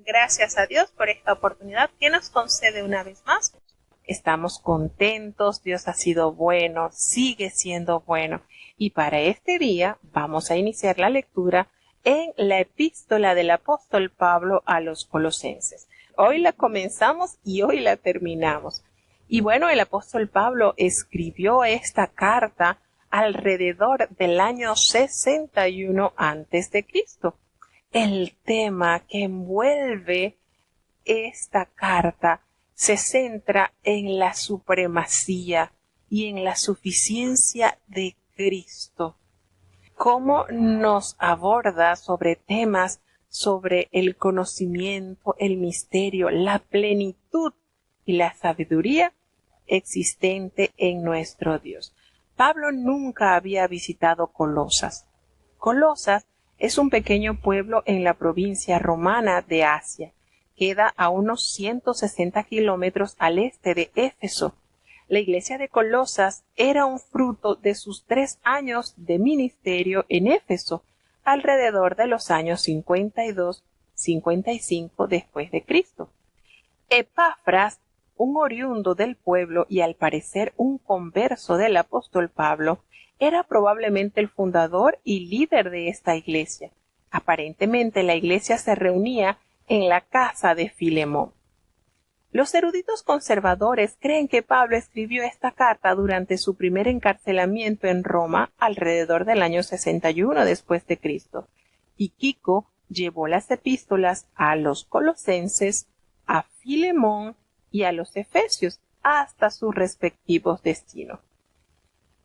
gracias a Dios por esta oportunidad que nos concede una vez más. Estamos contentos, Dios ha sido bueno, sigue siendo bueno. Y para este día vamos a iniciar la lectura en la epístola del apóstol Pablo a los Colosenses. Hoy la comenzamos y hoy la terminamos. Y bueno, el apóstol Pablo escribió esta carta alrededor del año 61 a.C. El tema que envuelve esta carta se centra en la supremacía y en la suficiencia de Cristo. Cómo nos aborda sobre temas sobre el conocimiento, el misterio, la plenitud y la sabiduría existente en nuestro Dios. Pablo nunca había visitado Colosas. Colosas es un pequeño pueblo en la provincia romana de Asia. Queda a unos 160 kilómetros al este de Éfeso. La iglesia de Colosas era un fruto de sus 3 años de ministerio en Éfeso, alrededor de los años 52-55 después de Cristo. Epafras, un oriundo del pueblo y al parecer un converso del apóstol Pablo, era probablemente el fundador y líder de esta iglesia. Aparentemente la iglesia se reunía en la casa de Filemón. Los eruditos conservadores creen que Pablo escribió esta carta durante su primer encarcelamiento en Roma alrededor del año 61 después de Cristo. Tíquico llevó las epístolas a los colosenses, a Filemón y a los efesios hasta sus respectivos destinos.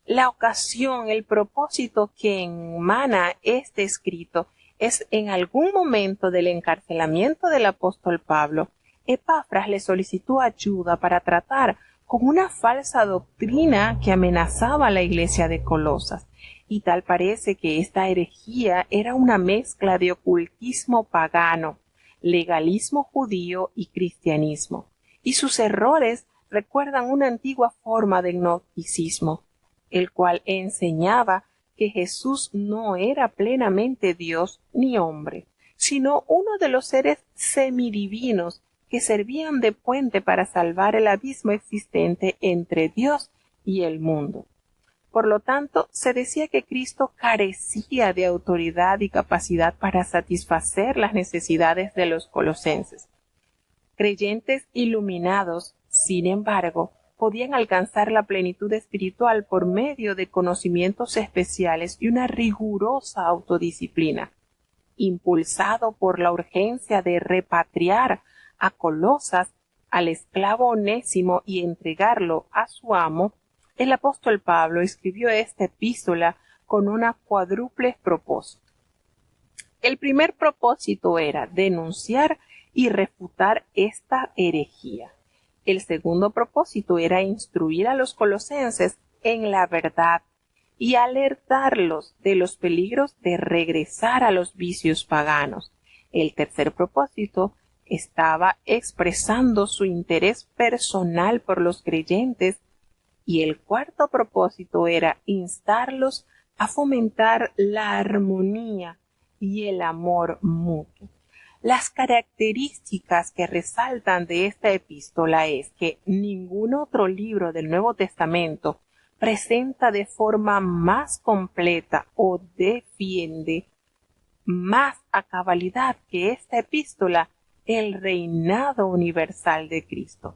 La ocasión, el propósito que emana este escrito es en algún momento del encarcelamiento del apóstol Pablo, Epafras le solicitó ayuda para tratar con una falsa doctrina que amenazaba a la iglesia de Colosas, y tal parece que esta herejía era una mezcla de ocultismo pagano, legalismo judío y cristianismo, y sus errores recuerdan una antigua forma de gnosticismo, el cual enseñaba que Jesús no era plenamente Dios ni hombre, sino uno de los seres semidivinos que servían de puente para salvar el abismo existente entre Dios y el mundo. Por lo tanto, se decía que Cristo carecía de autoridad y capacidad para satisfacer las necesidades de los colosenses. Creyentes iluminados, sin embargo, podían alcanzar la plenitud espiritual por medio de conocimientos especiales y una rigurosa autodisciplina. Impulsado por la urgencia de repatriar a Colosas al esclavo Onésimo y entregarlo a su amo, el apóstol Pablo escribió esta epístola con una cuádruple propósito. El primer propósito era denunciar y refutar esta herejía. El segundo propósito era instruir a los colosenses en la verdad y alertarlos de los peligros de regresar a los vicios paganos. El tercer propósito estaba expresando su interés personal por los creyentes y el cuarto propósito era instarlos a fomentar la armonía y el amor mutuo. Las características que resaltan de esta epístola es que ningún otro libro del Nuevo Testamento presenta de forma más completa o defiende más a cabalidad que esta epístola el reinado universal de Cristo,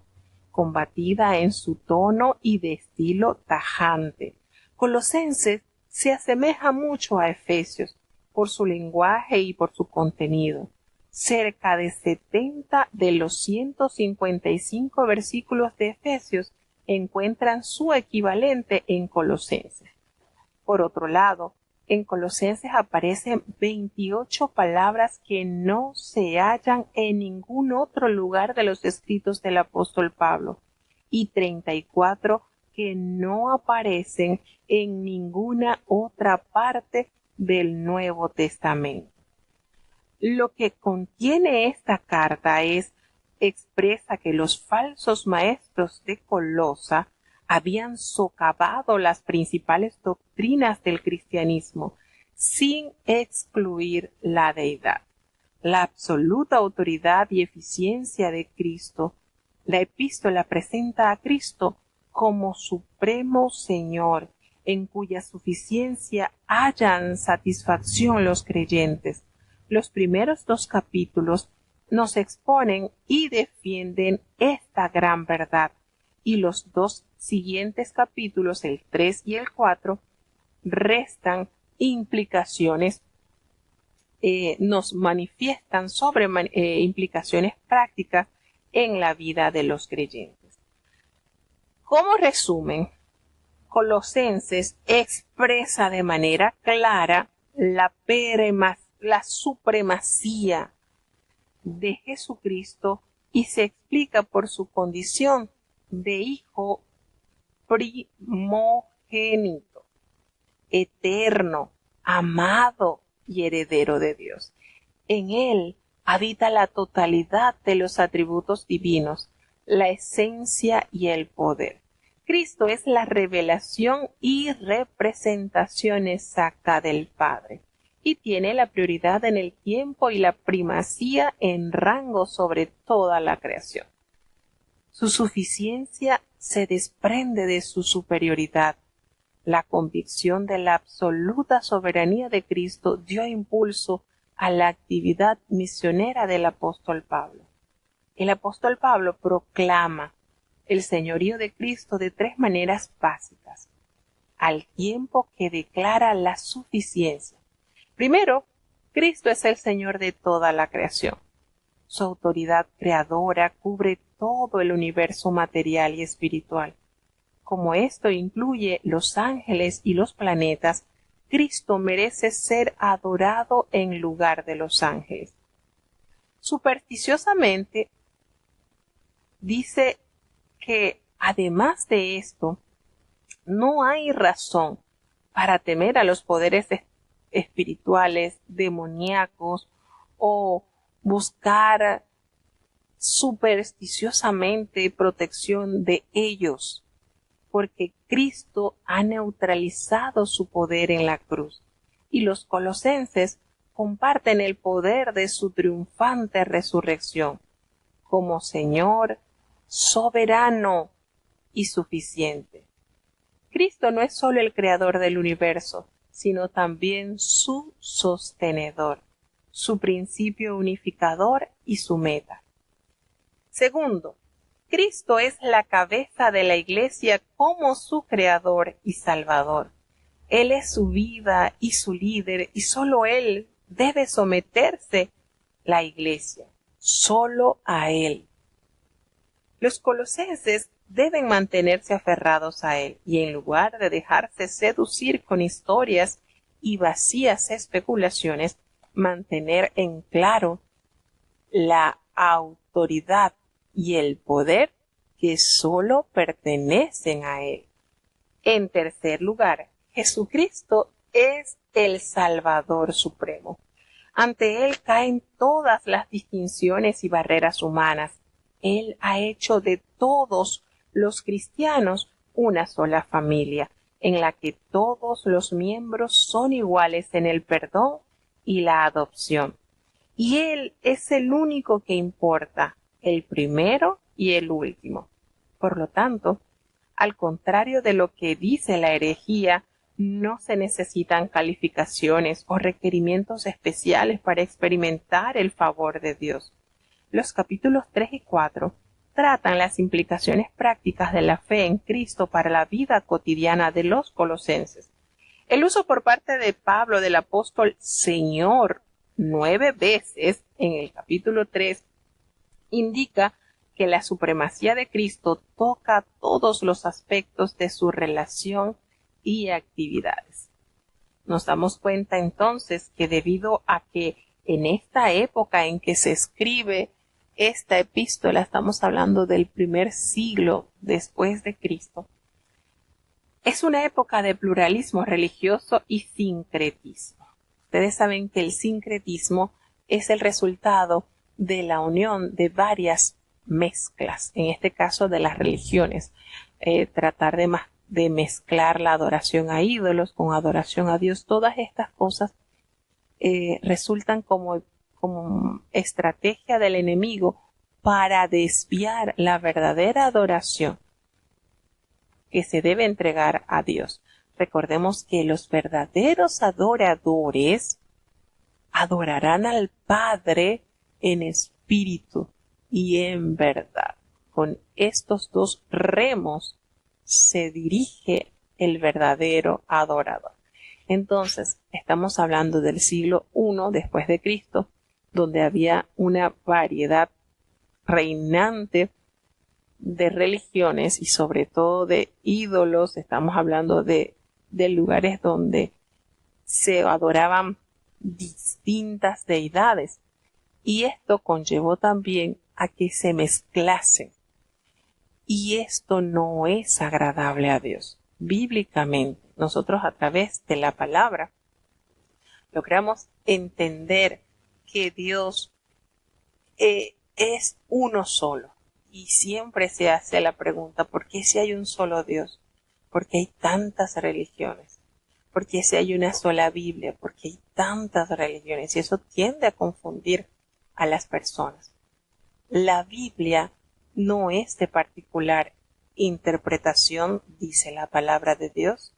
combatida en su tono y de estilo tajante. Colosenses se asemeja mucho a Efesios por su lenguaje y por su contenido. Cerca de 70 de los 155 versículos de Efesios encuentran su equivalente en Colosenses. Por otro lado, en Colosenses aparecen 28 palabras que no se hallan en ningún otro lugar de los escritos del apóstol Pablo y 34 que no aparecen en ninguna otra parte del Nuevo Testamento. Lo que contiene esta carta expresa que los falsos maestros de Colosa habían socavado las principales doctrinas del cristianismo sin excluir la deidad. la absoluta autoridad y eficiencia de Cristo, la epístola presenta a Cristo como supremo Señor, en cuya suficiencia hallan satisfacción los creyentes. Los primeros 2 capítulos nos exponen y defienden esta gran verdad, y los 2 siguientes capítulos, el 3 y el 4, restan implicaciones, nos manifiestan sobre implicaciones prácticas en la vida de los creyentes. Como resumen, Colosenses expresa de manera clara la supremacía de Jesucristo y se explica por su condición de hijo primogénito, eterno, amado y heredero de Dios. En él habita la totalidad de los atributos divinos, la esencia y el poder. Cristo es la revelación y representación exacta del Padre y tiene la prioridad en el tiempo y la primacía en rango sobre toda la creación. Su suficiencia se desprende de su superioridad. La convicción de la absoluta soberanía de Cristo dio impulso a la actividad misionera del apóstol Pablo. El apóstol Pablo proclama el señorío de Cristo de 3 maneras básicas, al tiempo que declara la suficiencia. Primero, Cristo es el Señor de toda la creación. Su autoridad creadora cubre todo el universo material y espiritual. Como esto incluye los ángeles y los planetas, Cristo merece ser adorado en lugar de los ángeles. Supersticiosamente, dice que además de esto, no hay razón para temer a los poderes espirituales, demoníacos, o buscar supersticiosamente protección de ellos, porque Cristo ha neutralizado su poder en la cruz, y los colosenses comparten el poder de su triunfante resurrección, como Señor, soberano y suficiente. Cristo no es solo el creador del universo, sino también su sostenedor, su principio unificador y su meta. Segundo, Cristo es la cabeza de la Iglesia como su creador y salvador. Él es su vida y su líder, y solo Él debe someterse la Iglesia, solo a Él. Los colosenses deben mantenerse aferrados a Él y en lugar de dejarse seducir con historias y vacías especulaciones, mantener en claro la autoridad y el poder que solo pertenecen a Él. En tercer lugar, Jesucristo es el Salvador Supremo. Ante Él caen todas las distinciones y barreras humanas. Él ha hecho de todos los cristianos una sola familia, en la que todos los miembros son iguales en el perdón y la adopción. Y Él es el único que importa, el primero y el último. Por lo tanto, al contrario de lo que dice la herejía, no se necesitan calificaciones o requerimientos especiales para experimentar el favor de Dios. Los capítulos 3 y 4 tratan las implicaciones prácticas de la fe en Cristo para la vida cotidiana de los colosenses. El uso por parte de Pablo del apóstol Señor 9 veces en el capítulo 3 indica que la supremacía de Cristo toca todos los aspectos de su relación y actividades. Nos damos cuenta entonces que debido a que en esta época en que se escribe esta epístola, estamos hablando del primer siglo después de Cristo, es una época de pluralismo religioso y sincretismo. Ustedes saben que el sincretismo es el resultado de la unión de varias mezclas, en este caso de las religiones, tratar de mezclar la adoración a ídolos con adoración a Dios. Todas estas cosas resultan como como estrategia del enemigo para desviar la verdadera adoración que se debe entregar a Dios. Recordemos que los verdaderos adoradores adorarán al Padre en espíritu y en verdad. Con estos dos remos se dirige el verdadero adorador. Entonces, estamos hablando del siglo I después de Cristo, donde había una variedad reinante de religiones y sobre todo de ídolos. Estamos hablando de lugares donde se adoraban distintas deidades, y esto conllevó también a que se mezclasen, y esto no es agradable a Dios. Bíblicamente, nosotros a través de la palabra logramos entender que Dios es uno solo, y siempre se hace la pregunta: ¿por qué si hay un solo Dios? ¿Por qué hay tantas religiones? ¿Por qué si hay una sola Biblia? ¿Por qué hay tantas religiones? Y eso tiende a confundir a las personas. La Biblia no es de particular interpretación, dice la palabra de Dios.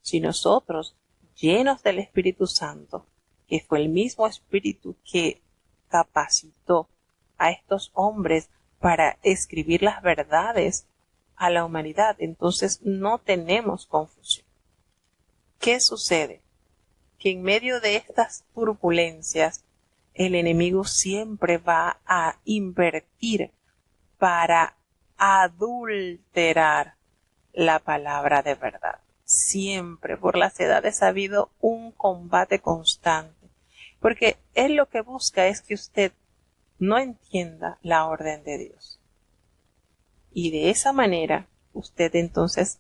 Si nosotros, llenos del Espíritu Santo, que fue el mismo Espíritu que capacitó a estos hombres para escribir las verdades a la humanidad, entonces no tenemos confusión. ¿Qué sucede? Que en medio de estas turbulencias, el enemigo siempre va a invertir para adulterar la palabra de verdad. Siempre, por las edades, ha habido un combate constante, porque él lo que busca es que usted no entienda la orden de Dios. Y de esa manera, usted entonces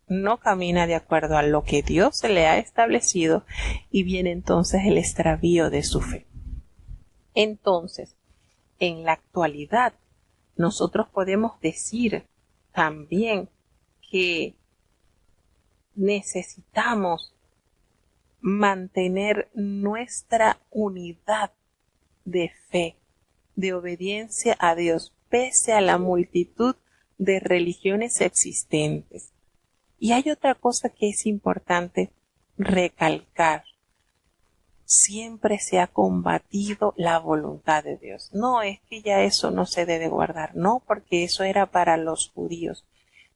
no camina de acuerdo a lo que Dios le ha establecido, y viene entonces el extravío de su fe. Entonces, en la actualidad, nosotros podemos decir también que necesitamos mantener nuestra unidad de fe, de obediencia a Dios, pese a la multitud de religiones existentes. Y hay otra cosa que es importante recalcar: siempre se ha combatido la voluntad de Dios. No es que ya eso no se debe guardar, no, porque eso era para los judíos.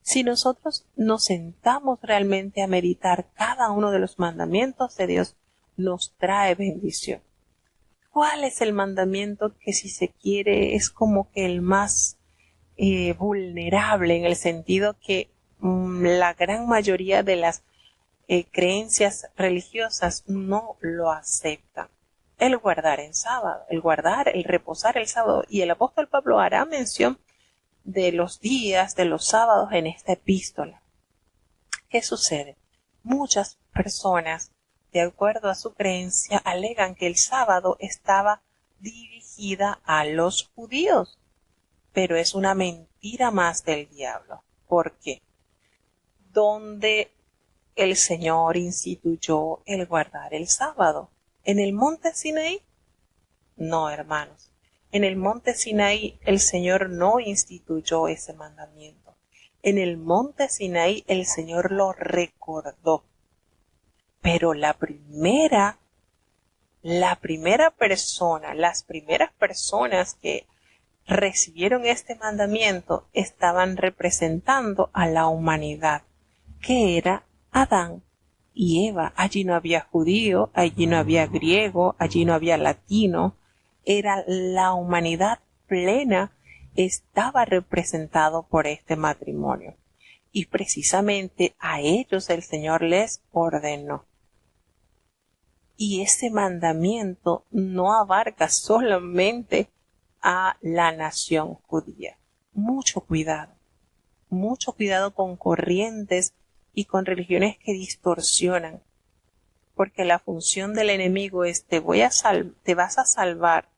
Si nosotros nos sentamos realmente a meditar cada uno de los mandamientos de Dios, nos trae bendición. ¿Cuál es el mandamiento que, si se quiere, es como que el más vulnerable, en el sentido que la gran mayoría de las creencias religiosas no lo aceptan? El guardar el sábado, el reposar el sábado. Y el apóstol Pablo hará mención de los días, de los sábados en esta epístola. ¿Qué sucede? Muchas personas, de acuerdo a su creencia, alegan que el sábado estaba dirigida a los judíos, pero es una mentira más del diablo. ¿Por qué? Donde el Señor instituyó el guardar el sábado, ¿en el monte Sinaí? No, hermanos. En el monte Sinaí el Señor no instituyó ese mandamiento. En el monte Sinaí el Señor lo recordó. Pero las primeras personas que recibieron este mandamiento estaban representando a la humanidad, que era Adán y Eva. Allí no había judío, allí no había griego, allí no había latino. Era la humanidad plena, estaba representado por este matrimonio. Y precisamente a ellos el Señor les ordenó. Y ese mandamiento no abarca solamente a la nación judía. Mucho cuidado con corrientes y con religiones que distorsionan, porque la función del enemigo es: te vas a salvar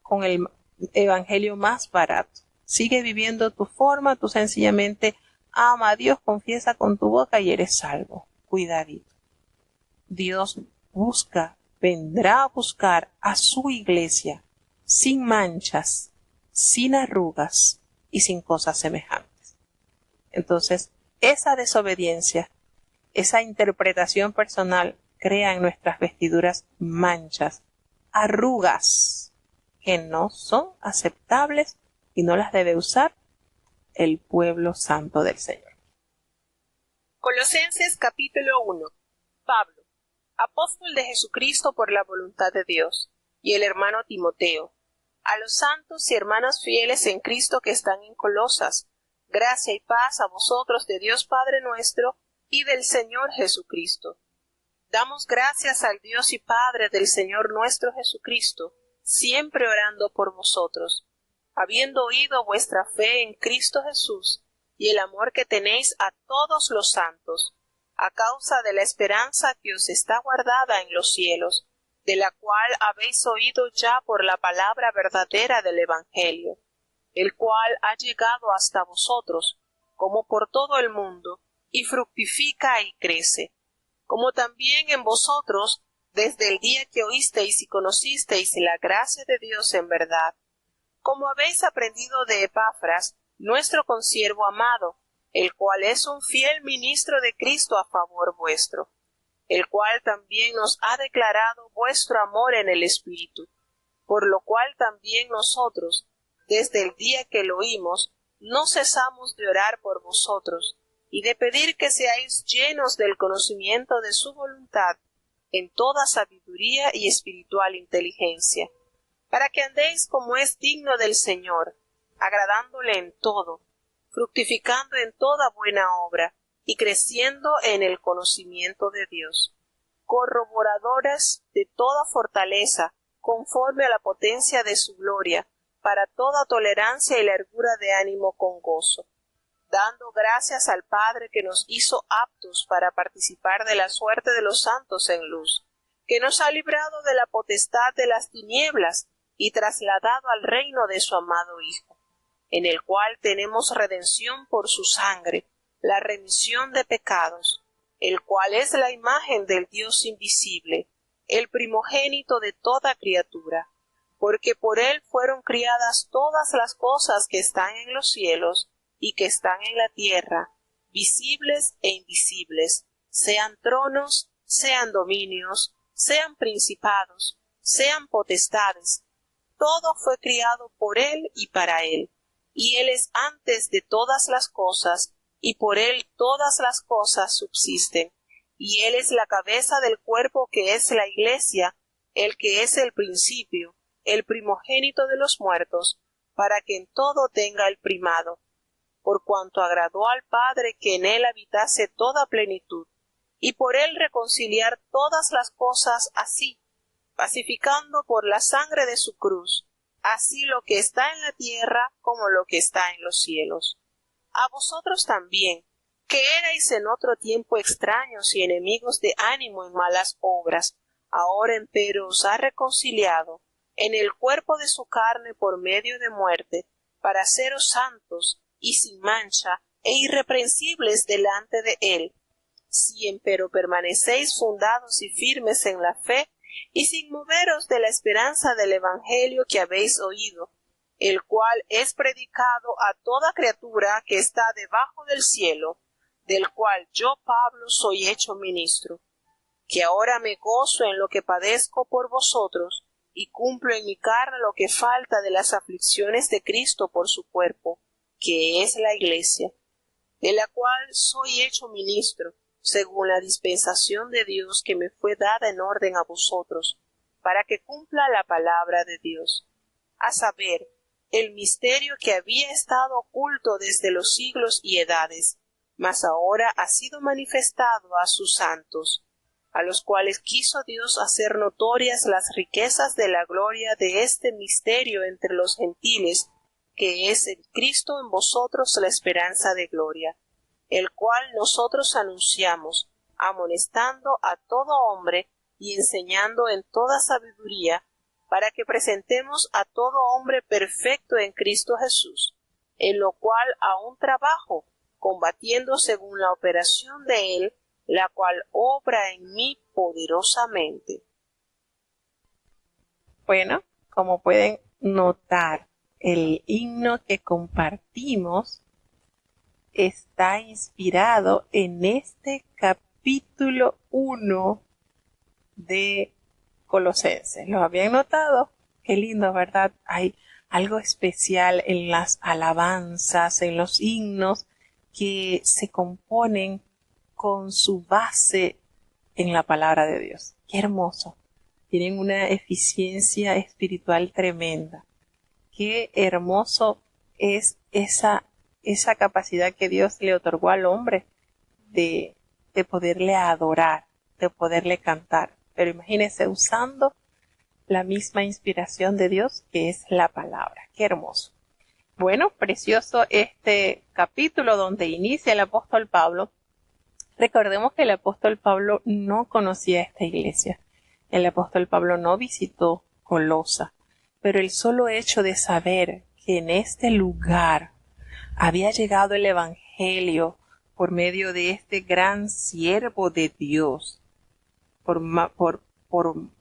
con el evangelio más barato. Sigue viviendo tu forma, tú sencillamente ama a Dios, confiesa con tu boca y eres salvo. Cuidadito. Dios busca vendrá a buscar a su iglesia sin manchas, sin arrugas y sin cosas semejantes. Entonces, esa desobediencia, esa interpretación personal crea en nuestras vestiduras manchas, arrugas que no son aceptables y no las debe usar el pueblo santo del Señor. Colosenses capítulo 1. Pablo, apóstol de Jesucristo por la voluntad de Dios, y el hermano Timoteo, a los santos y hermanas fieles en Cristo que están en Colosas, gracia y paz a vosotros de Dios Padre nuestro y del Señor Jesucristo. Damos gracias al Dios y Padre del Señor nuestro Jesucristo, siempre orando por vosotros, habiendo oído vuestra fe en Cristo Jesús y el amor que tenéis a todos los santos, a causa de la esperanza que os está guardada en los cielos, de la cual habéis oído ya por la palabra verdadera del Evangelio, el cual ha llegado hasta vosotros, como por todo el mundo, y fructifica y crece, como también en vosotros, desde el día que oísteis y conocisteis la gracia de Dios en verdad, como habéis aprendido de Epafras, nuestro consiervo amado, el cual es un fiel ministro de Cristo a favor vuestro, el cual también nos ha declarado vuestro amor en el Espíritu, por lo cual también nosotros, desde el día que lo oímos, no cesamos de orar por vosotros, y de pedir que seáis llenos del conocimiento de su voluntad, en toda sabiduría y espiritual inteligencia, para que andéis como es digno del Señor, agradándole en todo, fructificando en toda buena obra, y creciendo en el conocimiento de Dios, corroboradoras de toda fortaleza, conforme a la potencia de su gloria, para toda tolerancia y largura de ánimo con gozo, dando gracias al Padre que nos hizo aptos para participar de la suerte de los santos en luz, que nos ha librado de la potestad de las tinieblas y trasladado al reino de su amado Hijo, en el cual tenemos redención por su sangre, la remisión de pecados, el cual es la imagen del Dios invisible, el primogénito de toda criatura, porque por él fueron criadas todas las cosas que están en los cielos y que están en la tierra, visibles e invisibles, sean tronos, sean dominios, sean principados, sean potestades. Todo fue criado por él y para él, y él es antes de todas las cosas, y por él todas las cosas subsisten, y él es la cabeza del cuerpo que es la Iglesia, el que es el principio, el primogénito de los muertos, para que en todo tenga el primado, por cuanto agradó al Padre que en él habitase toda plenitud, y por él reconciliar todas las cosas así, pacificando por la sangre de su cruz, así lo que está en la tierra como lo que está en los cielos. A vosotros también, que erais en otro tiempo extraños y enemigos de ánimo en malas obras, ahora empero os ha reconciliado en el cuerpo de su carne por medio de muerte, para haceros santos y sin mancha e irreprensibles delante de él. Si empero permanecéis fundados y firmes en la fe, y sin moveros de la esperanza del Evangelio que habéis oído, el cual es predicado a toda criatura que está debajo del cielo, del cual yo, Pablo, soy hecho ministro, que ahora me gozo en lo que padezco por vosotros, y cumplo en mi carne lo que falta de las aflicciones de Cristo por su cuerpo, que es la Iglesia, de la cual soy hecho ministro, según la dispensación de Dios que me fue dada en orden a vosotros, para que cumpla la palabra de Dios, a saber, el misterio que había estado oculto desde los siglos y edades, mas ahora ha sido manifestado a sus santos, a los cuales quiso Dios hacer notorias las riquezas de la gloria de este misterio entre los gentiles, que es en Cristo en vosotros la esperanza de gloria, el cual nosotros anunciamos, amonestando a todo hombre y enseñando en toda sabiduría, para que presentemos a todo hombre perfecto en Cristo Jesús, en lo cual aún trabajo, combatiendo según la operación de él, la cual obra en mí poderosamente. Bueno, como pueden notar, el himno que compartimos está inspirado en este capítulo 1 de Colosenses. ¿Lo habían notado? Qué lindo, ¿verdad? Hay algo especial en las alabanzas, en los himnos que se componen con su base en la palabra de Dios. Qué hermoso. Tienen una eficiencia espiritual tremenda. Qué hermoso es esa capacidad que Dios le otorgó al hombre de poderle adorar, de poderle cantar. Pero imagínense usando la misma inspiración de Dios que es la palabra. Qué hermoso. Bueno, precioso este capítulo donde inicia el apóstol Pablo. Recordemos que el apóstol Pablo no conocía esta iglesia. El apóstol Pablo no visitó Colosa, pero el solo hecho de saber que en este lugar había llegado el evangelio por medio de este gran siervo de Dios, por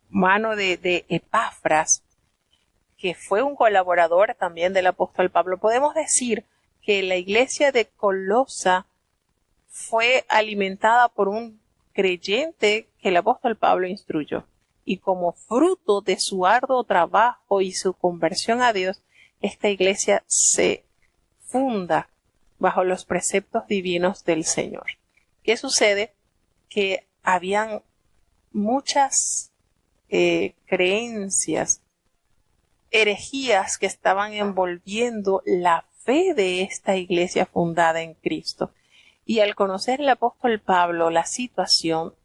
mano de Epafras, que fue un colaborador también del apóstol Pablo, podemos decir que la iglesia de Colosa fue alimentada por un creyente que el apóstol Pablo instruyó. Y como fruto de su arduo trabajo y su conversión a Dios, esta iglesia se funda bajo los preceptos divinos del Señor. ¿Qué sucede? Que habían muchas creencias, herejías que estaban envolviendo la fe de esta iglesia fundada en Cristo. Y al conocer el apóstol Pablo la situación,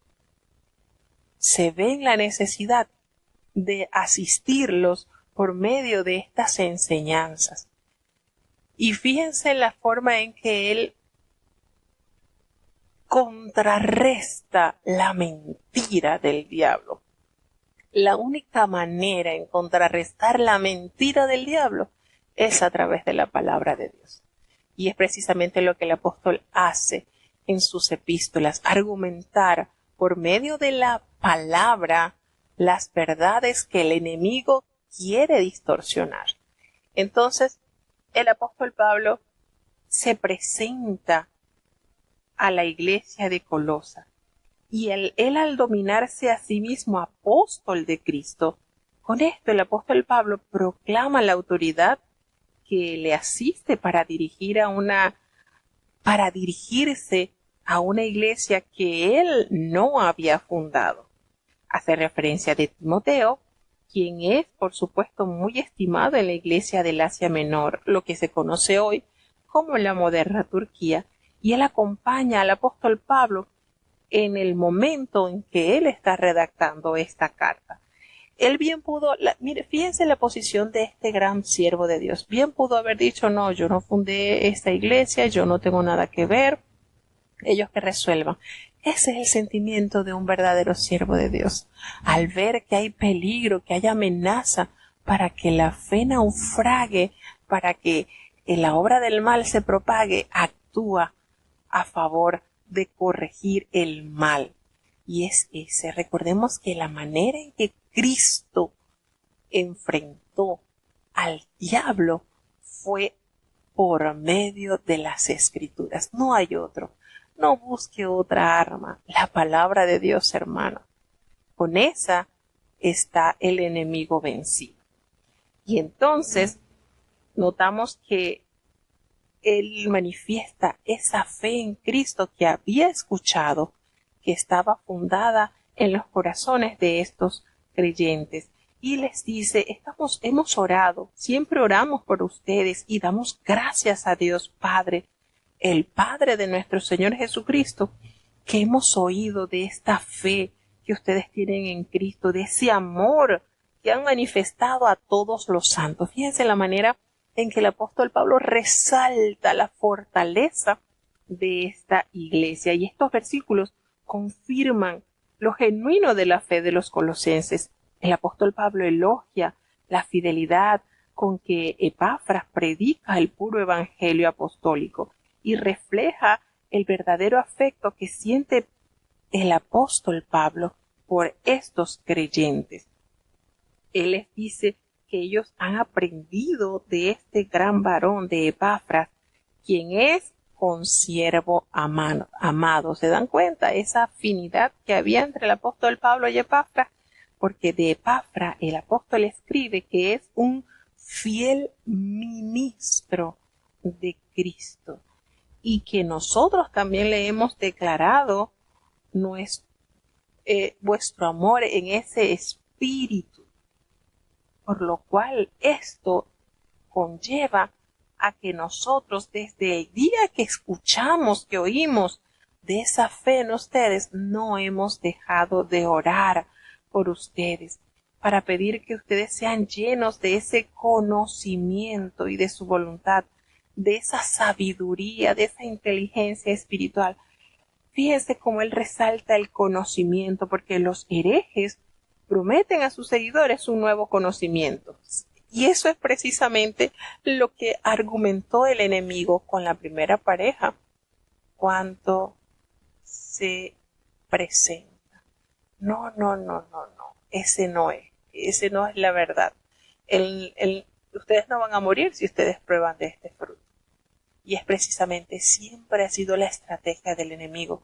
se ve en la necesidad de asistirlos por medio de estas enseñanzas. Y fíjense la forma en que él contrarresta la mentira del diablo. La única manera en contrarrestar la mentira del diablo es a través de la palabra de Dios. Y es precisamente lo que el apóstol hace en sus epístolas, argumentar por medio de la palabra las verdades que el enemigo quiere distorsionar. Entonces, el apóstol Pablo se presenta a la iglesia de Colosa y él al dominarse a sí mismo apóstol de Cristo, con esto el apóstol Pablo proclama la autoridad que le asiste para dirigirse a una iglesia que él no había fundado. Hace referencia de Timoteo, quien es, por supuesto, muy estimado en la iglesia del Asia Menor, lo que se conoce hoy como la moderna Turquía, y él acompaña al apóstol Pablo en el momento en que él está redactando esta carta. Él bien pudo, mire, fíjense la posición de este gran siervo de Dios, bien pudo haber dicho, no, yo no fundé esta iglesia, yo no tengo nada que ver, ellos que resuelvan. Ese es el sentimiento de un verdadero siervo de Dios. Al ver que hay peligro, que hay amenaza para que la fe naufrague, para que la obra del mal se propague, actúa a favor de corregir el mal. Y es ese. Recordemos que la manera en que Cristo enfrentó al diablo fue por medio de las Escrituras. No hay otro. No busque otra arma. La palabra de Dios, hermano. Con esa está el enemigo vencido. Y entonces notamos que él manifiesta esa fe en Cristo que había escuchado, que estaba fundada en los corazones de estos creyentes. Y les dice, hemos orado, siempre oramos por ustedes y damos gracias a Dios Padre, el Padre de nuestro Señor Jesucristo, que hemos oído de esta fe que ustedes tienen en Cristo, de ese amor que han manifestado a todos los santos. Fíjense la manera en que el apóstol Pablo resalta la fortaleza de esta iglesia. Y estos versículos confirman lo genuino de la fe de los colosenses. El apóstol Pablo elogia la fidelidad con que Epafras predica el puro evangelio apostólico y refleja el verdadero afecto que siente el apóstol Pablo por estos creyentes. Él les dice que ellos han aprendido de este gran varón de Epafras, quien es consiervo amado. ¿Se dan cuenta esa afinidad que había entre el apóstol Pablo y Epafras? Porque de Epafras el apóstol escribe que es un fiel ministro de Cristo y que nosotros también le hemos declarado vuestro amor en ese espíritu, por lo cual esto conlleva a que nosotros desde el día que escuchamos, que oímos de esa fe en ustedes, no hemos dejado de orar por ustedes para pedir que ustedes sean llenos de ese conocimiento y de su voluntad, de esa sabiduría, de esa inteligencia espiritual. Fíjense cómo él resalta el conocimiento, porque los herejes prometen a sus seguidores un nuevo conocimiento. Y eso es precisamente lo que argumentó el enemigo con la primera pareja cuando se presenta. No, ese no es la verdad. Ustedes no van a morir si ustedes prueban de este fruto. Y es precisamente, siempre ha sido la estrategia del enemigo,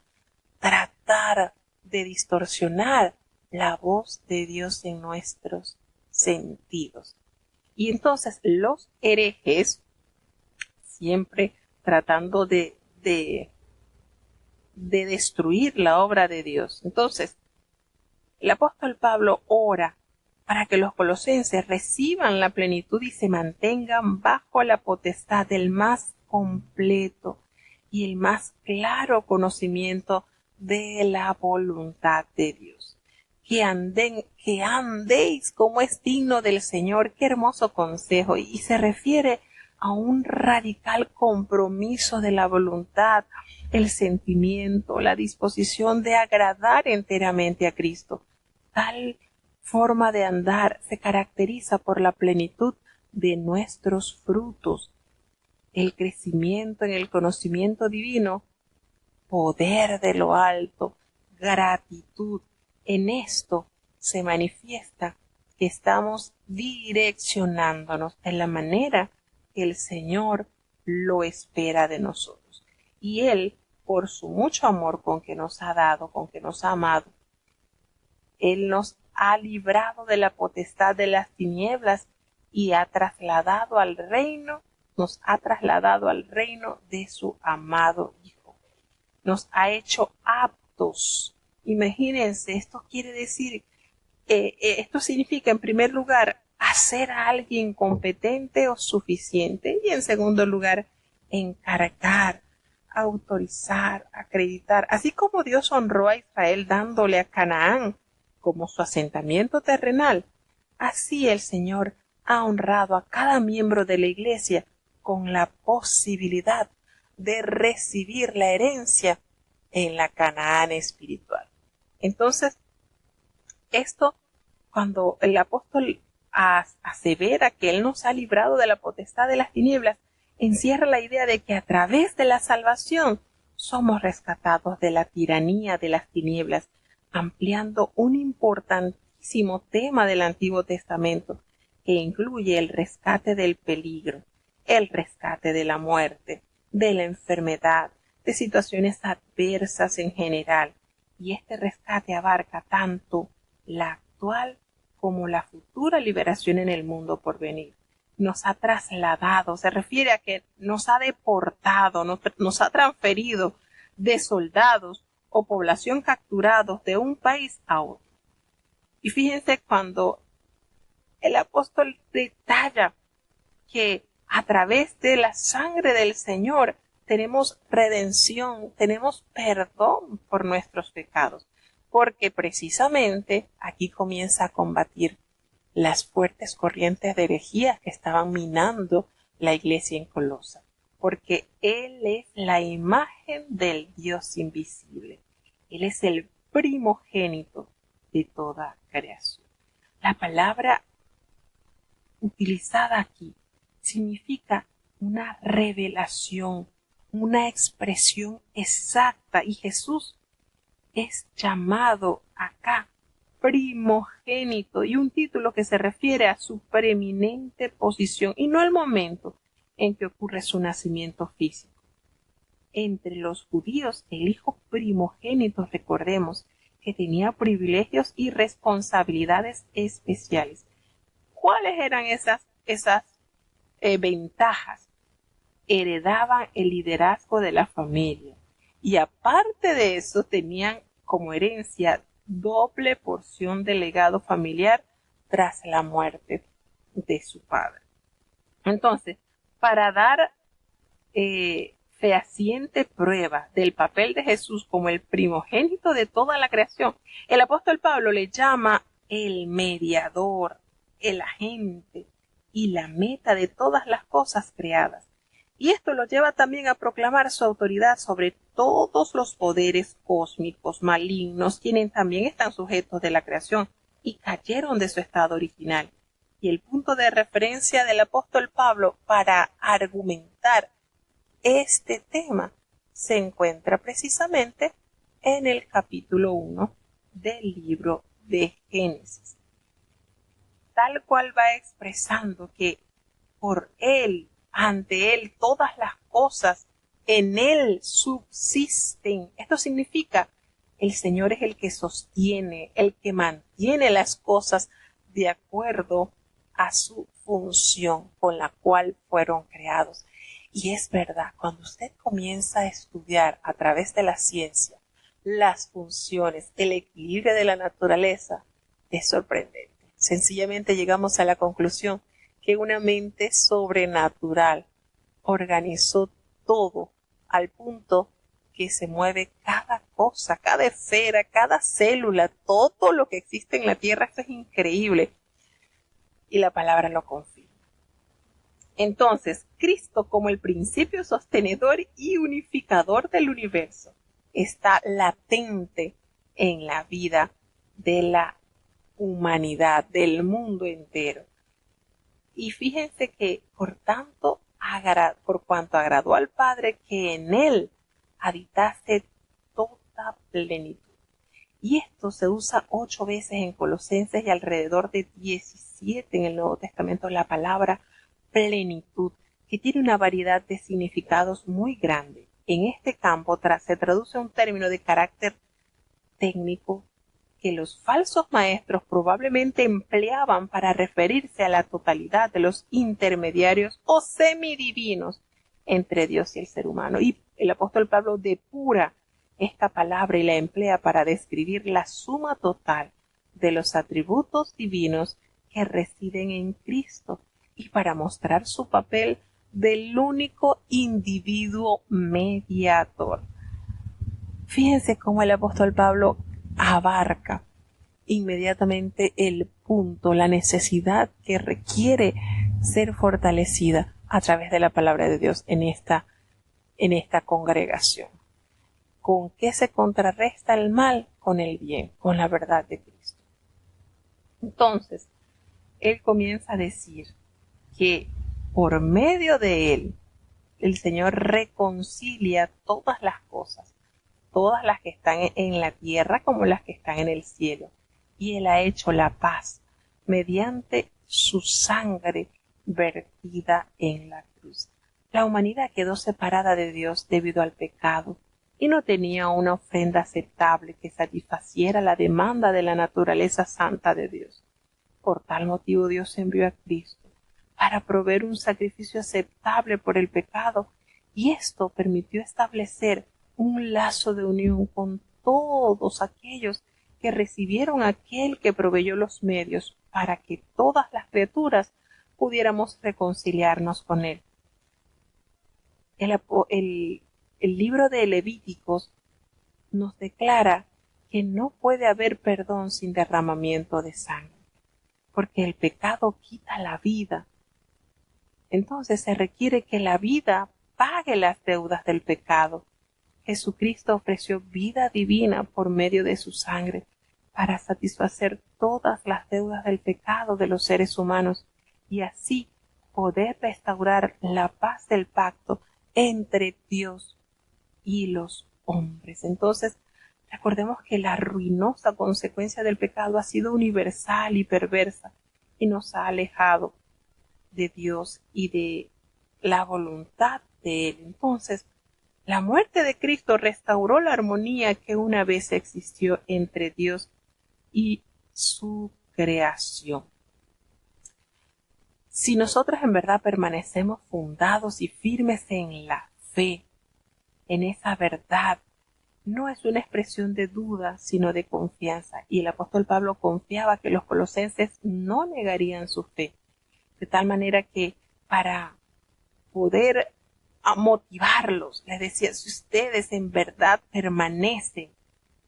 tratar de distorsionar la voz de Dios en nuestros sentidos. Y entonces los herejes, siempre tratando de destruir la obra de Dios. Entonces, el apóstol Pablo ora para que los colosenses reciban la plenitud y se mantengan bajo la potestad del más completo y el más claro conocimiento de la voluntad de Dios. Que andéis como es digno del Señor. Qué hermoso consejo. Y se refiere a un radical compromiso de la voluntad, el sentimiento, la disposición de agradar enteramente a Cristo. Tal forma de andar se caracteriza por la plenitud de nuestros frutos, el crecimiento en el conocimiento divino, poder de lo alto, gratitud. En esto se manifiesta que estamos direccionándonos en la manera que el Señor lo espera de nosotros. Y Él, por su mucho amor con que nos ha dado, con que nos ha amado, Él nos ha librado de la potestad de las tinieblas y nos ha trasladado al reino de su amado Hijo. Nos ha hecho aptos. Imagínense, esto quiere decir, esto significa en primer lugar hacer a alguien competente o suficiente y en segundo lugar encargar, autorizar, acreditar, así como Dios honró a Israel dándole a Canaán como su asentamiento terrenal, así el Señor ha honrado a cada miembro de la Iglesia con la posibilidad de recibir la herencia en la Canaán espiritual. Entonces, esto, cuando el apóstol asevera que Él nos ha librado de la potestad de las tinieblas, encierra la idea de que a través de la salvación somos rescatados de la tiranía de las tinieblas, ampliando un importantísimo tema del Antiguo Testamento que incluye el rescate del peligro, el rescate de la muerte, de la enfermedad, de situaciones adversas en general. Y este rescate abarca tanto la actual como la futura liberación en el mundo por venir. Nos ha trasladado, se refiere a que nos ha deportado, nos ha transferido de soldados o población capturados de un país a otro. Y fíjense cuando el apóstol detalla que a través de la sangre del Señor tenemos redención, tenemos perdón por nuestros pecados, porque precisamente aquí comienza a combatir las fuertes corrientes de herejía que estaban minando la iglesia en Colosa, porque Él es la imagen del Dios invisible. Él es el primogénito de toda creación. La palabra utilizada aquí significa una revelación, una expresión exacta, y Jesús es llamado acá primogénito, y un título que se refiere a su preeminente posición y no al momento en que ocurre su nacimiento físico. Entre los judíos, el hijo primogénito, recordemos, que tenía privilegios y responsabilidades especiales. ¿Cuáles eran esas ventajas? Heredaban el liderazgo de la familia y aparte de eso tenían como herencia doble porción de legado familiar tras la muerte de su padre. Entonces, para dar fehaciente prueba del papel de Jesús como el primogénito de toda la creación, el apóstol Pablo le llama el mediador, el agente y la meta de todas las cosas creadas. Y esto lo lleva también a proclamar su autoridad sobre todos los poderes cósmicos malignos, quienes también están sujetos de la creación y cayeron de su estado original. Y el punto de referencia del apóstol Pablo para argumentar este tema se encuentra precisamente en el capítulo 1 del libro de Génesis. Tal cual va expresando que por él, ante él, todas las cosas en él subsisten. Esto significa, el Señor es el que sostiene, el que mantiene las cosas de acuerdo a su función con la cual fueron creados. Y es verdad, cuando usted comienza a estudiar a través de la ciencia las funciones, el equilibrio de la naturaleza, es sorprendente. Sencillamente llegamos a la conclusión que una mente sobrenatural organizó todo al punto que se mueve cada cosa, cada esfera, cada célula, todo lo que existe en la Tierra. Esto es increíble. Y la palabra lo confirma. Entonces, Cristo, como el principio sostenedor y unificador del universo, está latente en la vida de la humanidad, del mundo entero. Y fíjense que por cuanto agradó al Padre que en él habitase toda plenitud. Y esto se usa 8 veces en Colosenses y alrededor de 17 en el Nuevo Testamento, la palabra plenitud, que tiene una variedad de significados muy grande. En este campo se traduce un término de carácter técnico que los falsos maestros probablemente empleaban para referirse a la totalidad de los intermediarios o semidivinos entre Dios y el ser humano. Y el apóstol Pablo depura esta palabra y la emplea para describir la suma total de los atributos divinos que residen en Cristo y para mostrar su papel del único individuo mediador. Fíjense cómo el apóstol Pablo abarca inmediatamente el punto, la necesidad que requiere ser fortalecida a través de la palabra de Dios en esta congregación. ¿Con qué se contrarresta el mal? Con el bien, con la verdad de Cristo. Entonces, él comienza a decir que por medio de él, el Señor reconcilia todas las cosas, todas las que están en la tierra como las que están en el cielo. Y él ha hecho la paz mediante su sangre vertida en la cruz. La humanidad quedó separada de Dios debido al pecado y no tenía una ofrenda aceptable que satisfaciera la demanda de la naturaleza santa de Dios. Por tal motivo Dios envió a Cristo para proveer un sacrificio aceptable por el pecado, y esto permitió establecer un lazo de unión con todos aquellos que recibieron a aquel que proveyó los medios para que todas las criaturas pudiéramos reconciliarnos con él. El libro de Levíticos nos declara que no puede haber perdón sin derramamiento de sangre, porque el pecado quita la vida. Entonces se requiere que la vida pague las deudas del pecado. Jesucristo ofreció vida divina por medio de su sangre para satisfacer todas las deudas del pecado de los seres humanos y así poder restaurar la paz del pacto entre Dios y los hombres. Entonces, Recordemos que la ruinosa consecuencia del pecado ha sido universal y perversa y nos ha alejado de Dios y de la voluntad de Él. Entonces, la muerte de Cristo restauró la armonía que una vez existió entre Dios y su creación. Si nosotros en verdad permanecemos fundados y firmes en la fe, en esa verdad, no es una expresión de duda, sino de confianza. Y el apóstol Pablo confiaba que los colosenses no negarían su fe. De tal manera que para poder motivarlos, les decía, si ustedes en verdad permanecen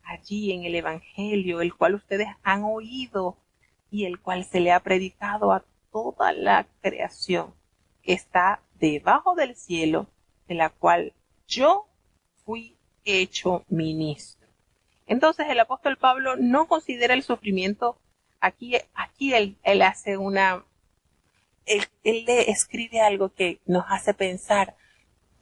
allí en el Evangelio, el cual ustedes han oído y el cual se le ha predicado a toda la creación que está debajo del cielo, de la cual yo fui hecho ministro. Entonces el apóstol Pablo no considera el sufrimiento, aquí él hace él le escribe algo que nos hace pensar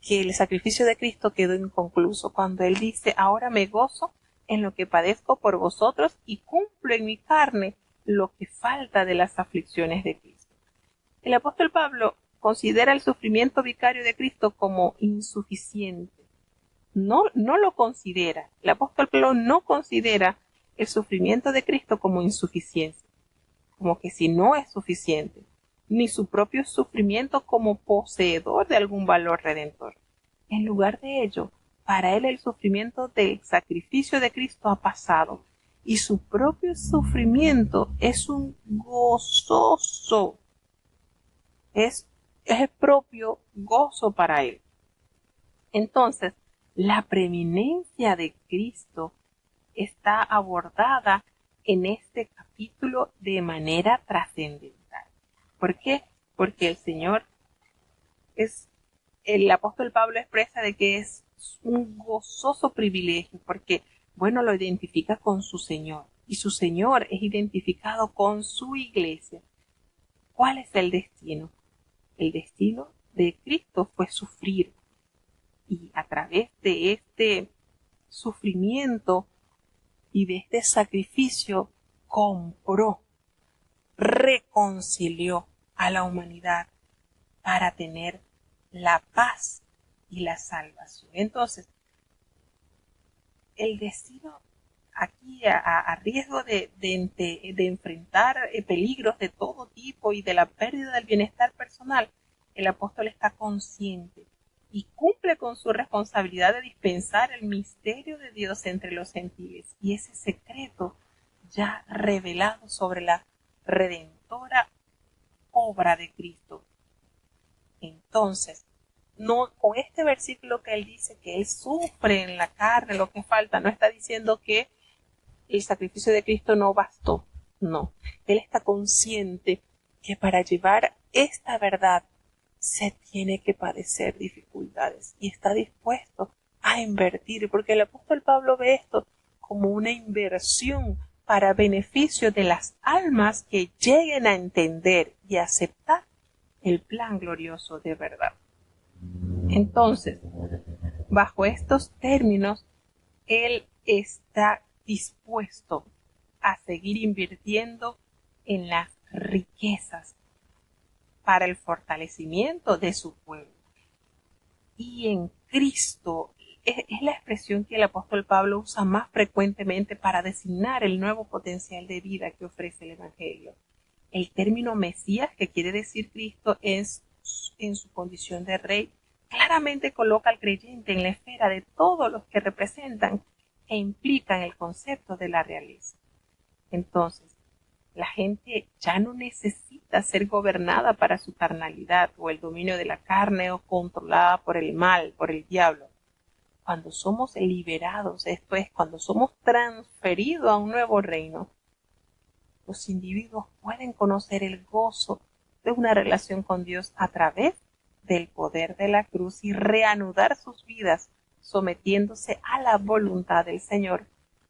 que el sacrificio de Cristo quedó inconcluso cuando él dice, ahora me gozo en lo que padezco por vosotros y cumplo en mi carne lo que falta de las aflicciones de Cristo. El apóstol Pablo considera el sufrimiento vicario de Cristo como insuficiente. No lo considera. El apóstol Pablo no considera el sufrimiento de Cristo como insuficiencia, como que si no es suficiente, ni su propio sufrimiento como poseedor de algún valor redentor. En lugar de ello, para él el sufrimiento del sacrificio de Cristo ha pasado, y su propio sufrimiento es un gozoso, es el propio gozo para él. Entonces, la preeminencia de Cristo está abordada en este capítulo de manera trascendental. ¿Por qué? Porque el Señor el apóstol Pablo expresa de que es un gozoso privilegio, porque, bueno, lo identifica con su Señor, y su Señor es identificado con su iglesia. ¿Cuál es el destino? El destino de Cristo fue sufrir, y a través de este sufrimiento y de este sacrificio compró, reconcilió a la humanidad para tener la paz y la salvación. Entonces, el destino aquí, a riesgo de enfrentar peligros de todo tipo y de la pérdida del bienestar personal, el apóstol está consciente y cumple con su responsabilidad de dispensar el misterio de Dios entre los gentiles y ese secreto ya revelado sobre la redentora obra de Cristo. Entonces, no, con este versículo que él dice que él sufre en la carne lo que falta, no está diciendo que el sacrificio de Cristo no bastó, no. Él está consciente que para llevar esta verdad se tiene que padecer dificultades y está dispuesto a invertir, porque el apóstol Pablo ve esto como una inversión para beneficio de las almas que lleguen a entender y aceptar el plan glorioso de verdad. Entonces, bajo estos términos, él está dispuesto a seguir invirtiendo en las riquezas para el fortalecimiento de su pueblo. Y en Cristo es la expresión que el apóstol Pablo usa más frecuentemente para designar el nuevo potencial de vida que ofrece el Evangelio. El término Mesías, que quiere decir Cristo, es en su condición de rey, claramente coloca al creyente en la esfera de todos los que representan e implican el concepto de la realeza. Entonces, la gente ya no necesita ser gobernada para su carnalidad o el dominio de la carne o controlada por el mal, por el diablo. Cuando somos liberados, esto es, cuando somos transferidos a un nuevo reino, los individuos pueden conocer el gozo de una relación con Dios a través del poder de la cruz y reanudar sus vidas sometiéndose a la voluntad del Señor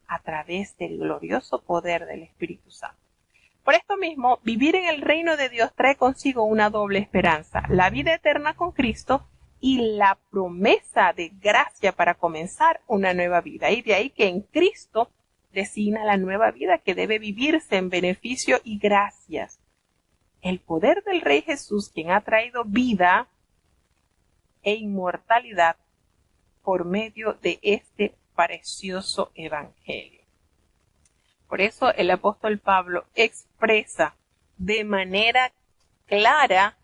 a través del glorioso poder del Espíritu Santo. Por esto mismo, vivir en el reino de Dios trae consigo una doble esperanza, la vida eterna con Cristo y la promesa de gracia para comenzar una nueva vida. Y de ahí que en Cristo designa la nueva vida que debe vivirse en beneficio y gracias. El poder del Rey Jesús, quien ha traído vida e inmortalidad por medio de este precioso evangelio. Por eso el apóstol Pablo expresa de manera clara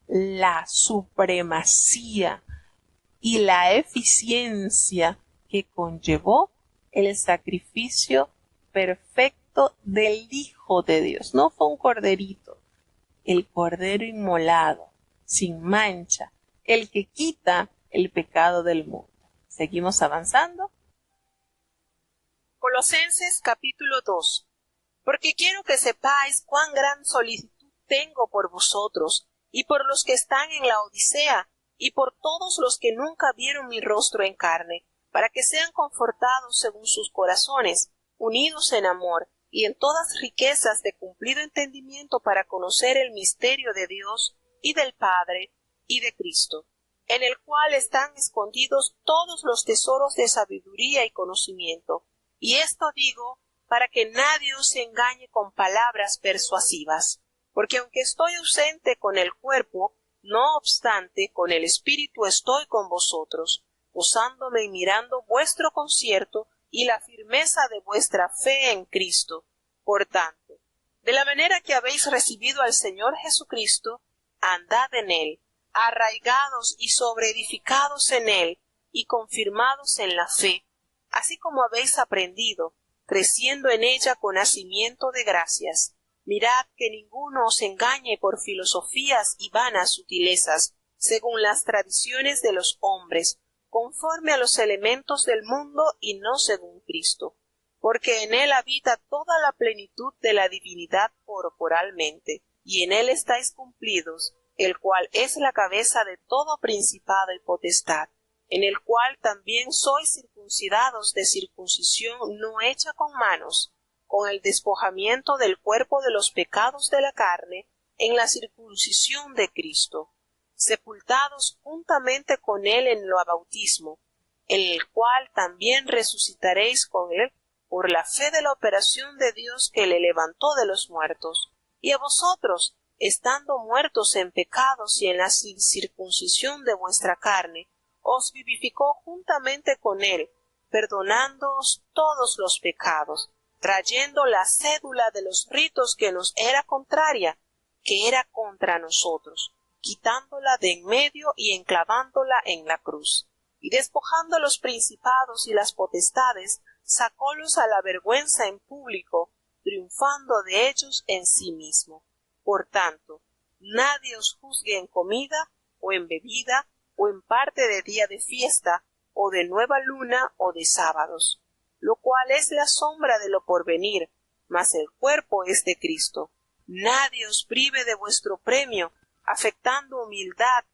la supremacía y la eficiencia que conllevó el sacrificio perfecto del Hijo de Dios. No fue un corderito, el cordero inmolado, sin mancha, el que quita el pecado del mundo. Seguimos avanzando. Colosenses capítulo 2. Porque quiero que sepáis cuán gran solicitud tengo por vosotros, y por los que están en la Odisea, y por todos los que nunca vieron mi rostro en carne, para que sean confortados según sus corazones, unidos en amor, y en todas riquezas de cumplido entendimiento para conocer el misterio de Dios, y del Padre, y de Cristo, en el cual están escondidos todos los tesoros de sabiduría y conocimiento. Y esto digo, para que nadie os engañe con palabras persuasivas. Porque aunque estoy ausente con el cuerpo, no obstante, con el espíritu estoy con vosotros, gozándome y mirando vuestro concierto y la firmeza de vuestra fe en Cristo. Por tanto, de la manera que habéis recibido al Señor Jesucristo, andad en él, arraigados y sobreedificados en él, y confirmados en la fe, así como habéis aprendido, creciendo en ella con hacimiento de gracias. Mirad que ninguno os engañe por filosofías y vanas sutilezas, según las tradiciones de los hombres, conforme a los elementos del mundo y no según Cristo, porque en él habita toda la plenitud de la divinidad corporalmente, y en él estáis cumplidos, el cual es la cabeza de todo principado y potestad, en el cual también sois circuncidados de circuncisión no hecha con manos, con el despojamiento del cuerpo de los pecados de la carne, en la circuncisión de Cristo, sepultados juntamente con él en lo bautismo, en el cual también resucitaréis con él por la fe de la operación de Dios que le levantó de los muertos, y a vosotros, estando muertos en pecados y en la circuncisión de vuestra carne, os vivificó juntamente con él, perdonándoos todos los pecados, trayendo la cédula de los ritos que nos era contraria, que era contra nosotros, quitándola de en medio y enclavándola en la cruz. Y despojando los principados y las potestades, sacólos a la vergüenza en público, triunfando de ellos en sí mismo. Por tanto, nadie os juzgue en comida, o en bebida, o en parte de día de fiesta, o de nueva luna, o de sábados, lo cual es la sombra de lo porvenir, mas el cuerpo es de Cristo. Nadie os prive de vuestro premio, afectando humildad,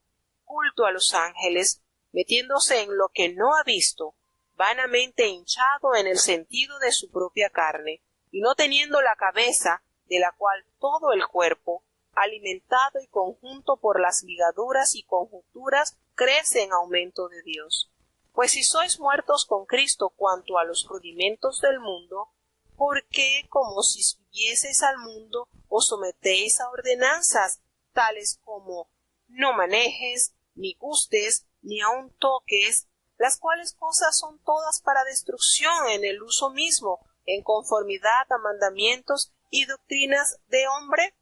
culto a los ángeles, metiéndose en lo que no ha visto, vanamente hinchado en el sentido de su propia carne, y no teniendo la cabeza, de la cual todo el cuerpo, alimentado y conjunto por las ligaduras y conjunturas, crece en aumento de Dios. Pues si sois muertos con Cristo cuanto a los rudimentos del mundo, ¿por qué, como si vivieseis al mundo, os sometéis a ordenanzas, tales como no manejes, ni gustes, ni aun toques, las cuales cosas son todas para destrucción en el uso mismo, en conformidad a mandamientos y doctrinas de hombre?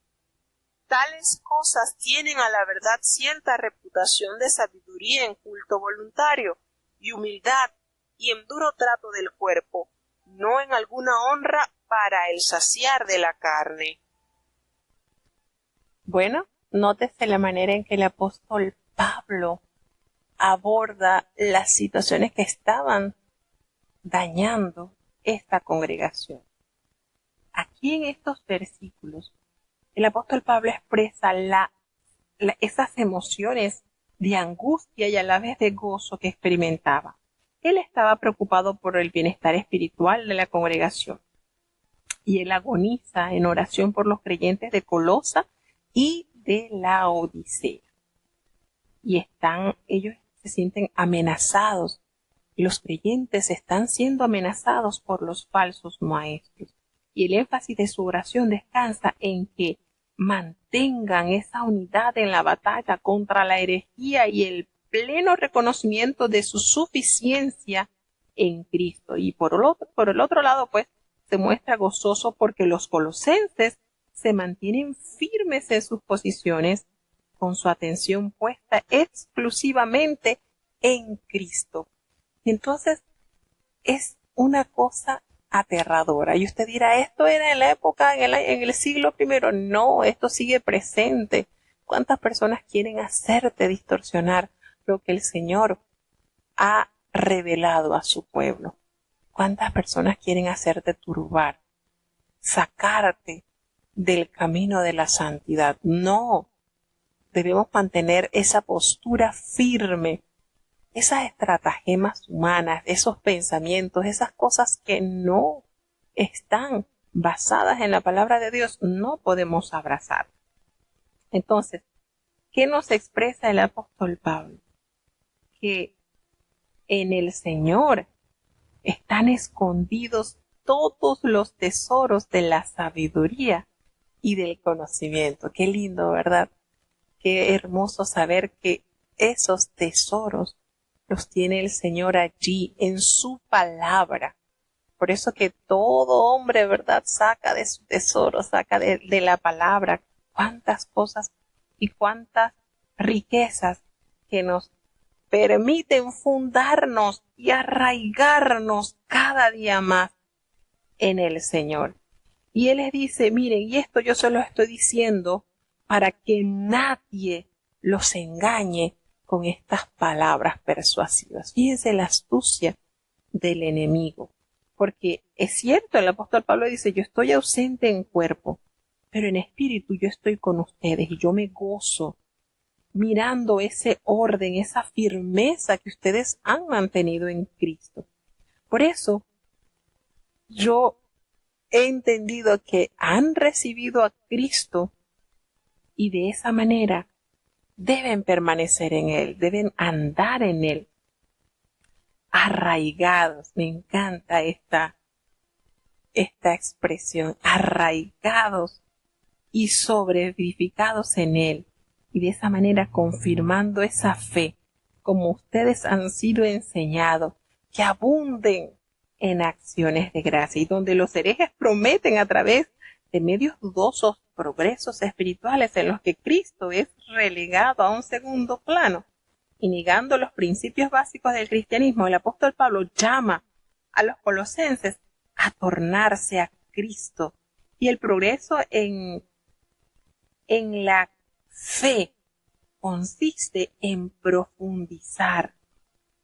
Tales cosas tienen a la verdad cierta reputación de sabiduría en culto voluntario, y humildad, y en duro trato del cuerpo, no en alguna honra para el saciar de la carne. Bueno, nótese la manera en que el apóstol Pablo aborda las situaciones que estaban dañando esta congregación. Aquí en estos versículos, el apóstol Pablo expresa esas emociones de angustia y a la vez de gozo que experimentaba. Él estaba preocupado por el bienestar espiritual de la congregación y él agoniza en oración por los creyentes de Colosa y de la Odisea. Y ellos se sienten amenazados. Los creyentes están siendo amenazados por los falsos maestros. Y el énfasis de su oración descansa en que mantengan esa unidad en la batalla contra la herejía y el pleno reconocimiento de su suficiencia en Cristo. Y por el otro lado, pues, se muestra gozoso porque los colosenses se mantienen firmes en sus posiciones con su atención puesta exclusivamente en Cristo. Entonces, es una cosa aterradora. Y usted dirá, esto era en la época, en el siglo I. No, esto sigue presente. ¿Cuántas personas quieren hacerte distorsionar lo que el Señor ha revelado a su pueblo? ¿Cuántas personas quieren hacerte turbar, sacarte del camino de la santidad? No, debemos mantener esa postura firme, esas estratagemas humanas, esos pensamientos, esas cosas que no están basadas en la palabra de Dios, no podemos abrazar. Entonces, ¿qué nos expresa el apóstol Pablo? Que en el Señor están escondidos todos los tesoros de la sabiduría y del conocimiento. Qué lindo, ¿verdad? Qué hermoso saber que esos tesoros los tiene el Señor allí en su palabra. Por eso que todo hombre, ¿verdad?, saca de su tesoro, saca de la palabra cuántas cosas y cuántas riquezas que nos permiten fundarnos y arraigarnos cada día más en el Señor. Y Él les dice, miren, y esto yo se lo estoy diciendo para que nadie los engañe con estas palabras persuasivas. Fíjense la astucia del enemigo. Porque es cierto, el apóstol Pablo dice, yo estoy ausente en cuerpo, pero en espíritu yo estoy con ustedes y yo me gozo mirando ese orden, esa firmeza que ustedes han mantenido en Cristo. Por eso, yo he entendido que han recibido a Cristo y de esa manera deben permanecer en Él, deben andar en Él, arraigados. Me encanta esta expresión, arraigados y sobreedificados en Él. Y de esa manera confirmando esa fe, como ustedes han sido enseñados, que abunden en acciones de gracia, y donde los herejes prometen a través de medios dudosos progresos espirituales en los que Cristo es relegado a un segundo plano, y negando los principios básicos del cristianismo, el apóstol Pablo llama a los colosenses a tornarse a Cristo. Y el progreso en la fe consiste en profundizar,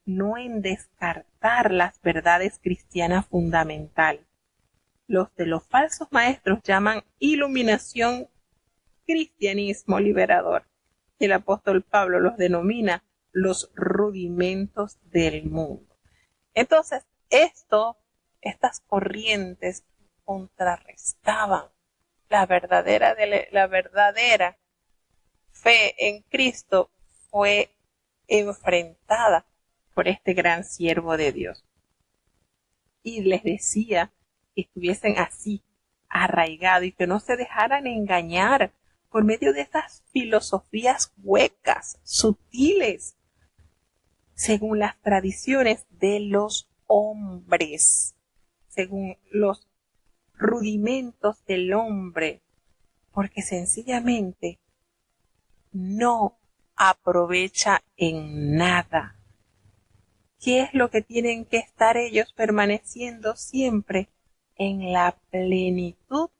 no en descartar las verdades cristianas fundamentales. Los de los falsos maestros llaman iluminación cristianismo liberador. El apóstol Pablo los denomina los rudimentos del mundo. Entonces, estas corrientes contrarrestaban la verdadera fe en Cristo. Fue enfrentada por este gran siervo de Dios. Y les decía que estuviesen así, arraigados, y que no se dejaran engañar por medio de estas filosofías huecas, sutiles, según las tradiciones de los hombres, según los rudimentos del hombre, porque sencillamente no aprovecha en nada. ¿Qué es lo que tienen que estar ellos permaneciendo siempre? En la plenitud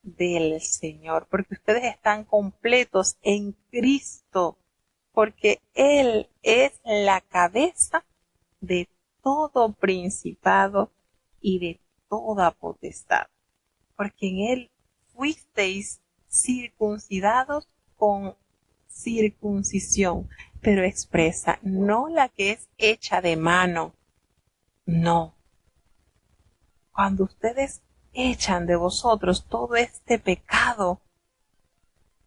del Señor, porque ustedes están completos en Cristo, porque Él es la cabeza de todo principado y de toda potestad, porque en Él fuisteis circuncidados con circuncisión, pero expresa, no la que es hecha de mano, no. Cuando ustedes echan de vosotros todo este pecado,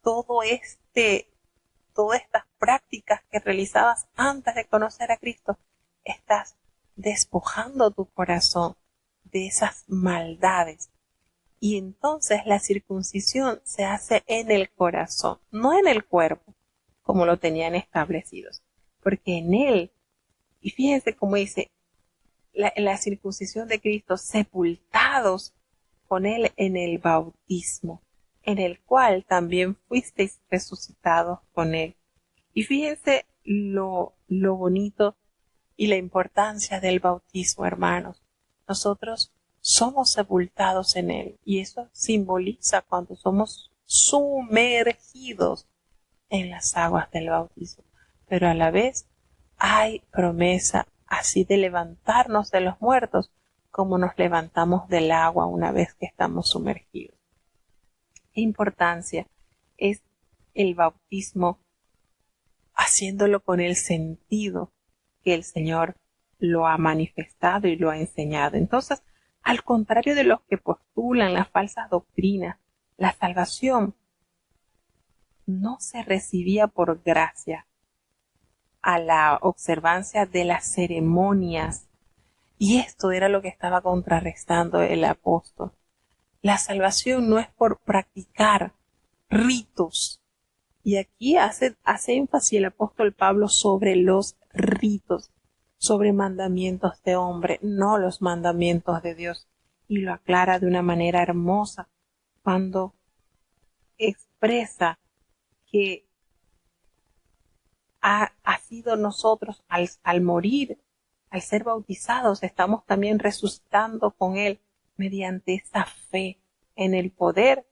todas estas prácticas que realizabas antes de conocer a Cristo, estás despojando tu corazón de esas maldades. Y entonces la circuncisión se hace en el corazón, no en el cuerpo, como lo tenían establecidos. Porque en él, y fíjense cómo dice, la circuncisión de Cristo, sepultados con él en el bautismo, en el cual también fuisteis resucitados con él. Y fíjense lo bonito y la importancia del bautismo, hermanos. Nosotros somos sepultados en él, y eso simboliza cuando somos sumergidos en las aguas del bautismo. Pero a la vez hay promesa así de levantarnos de los muertos, como nos levantamos del agua una vez que estamos sumergidos. ¿Qué importancia es el bautismo haciéndolo con el sentido que el Señor lo ha manifestado y lo ha enseñado? Entonces, al contrario de los que postulan las falsas doctrinas, la salvación no se recibía por gracia a la observancia de las ceremonias, y esto era lo que estaba contrarrestando el apóstol. La salvación no es por practicar ritos, y aquí hace énfasis el apóstol Pablo sobre los ritos, sobre mandamientos de hombre, no los mandamientos de Dios, y lo aclara de una manera hermosa cuando expresa que ha sido nosotros al morir, al ser bautizados, estamos también resucitando con él mediante esa fe en el poder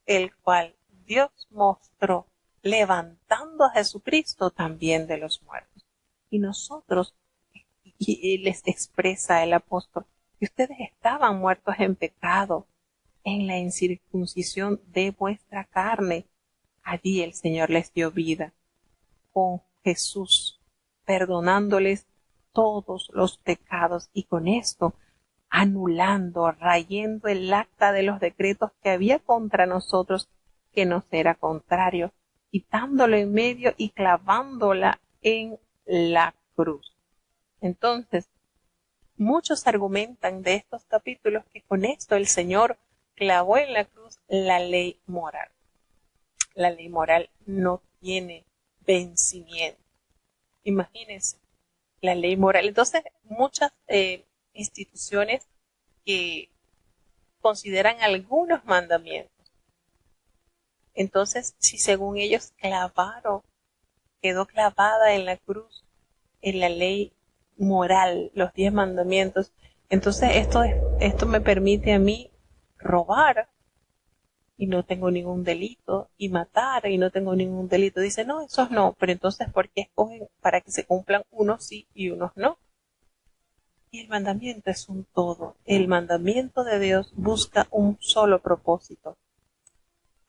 el cual Dios mostró levantando a Jesucristo también de los muertos. Y nosotros, y les expresa el apóstol, que ustedes estaban muertos en pecado, en la incircuncisión de vuestra carne. Allí el Señor les dio vida con Jesús, perdonándoles todos los pecados, y con esto anulando, rayendo el acta de los decretos que había contra nosotros, que nos era contrario, quitándolo en medio y clavándola en la cruz. Entonces, muchos argumentan de estos capítulos que con esto el Señor clavó en la cruz la ley moral. La ley moral no tiene vencimiento. Imagínense, la ley moral. Entonces, muchas instituciones que consideran algunos mandamientos. Entonces, si según ellos quedó clavada en la cruz, en la ley moral, los 10 mandamientos, entonces esto me permite a mí robar y no tengo ningún delito, y matar y no tengo ningún delito. Dice, no, esos no, pero entonces ¿por qué escogen para que se cumplan unos sí y unos no? Y el mandamiento es un todo. El mandamiento de Dios busca un solo propósito: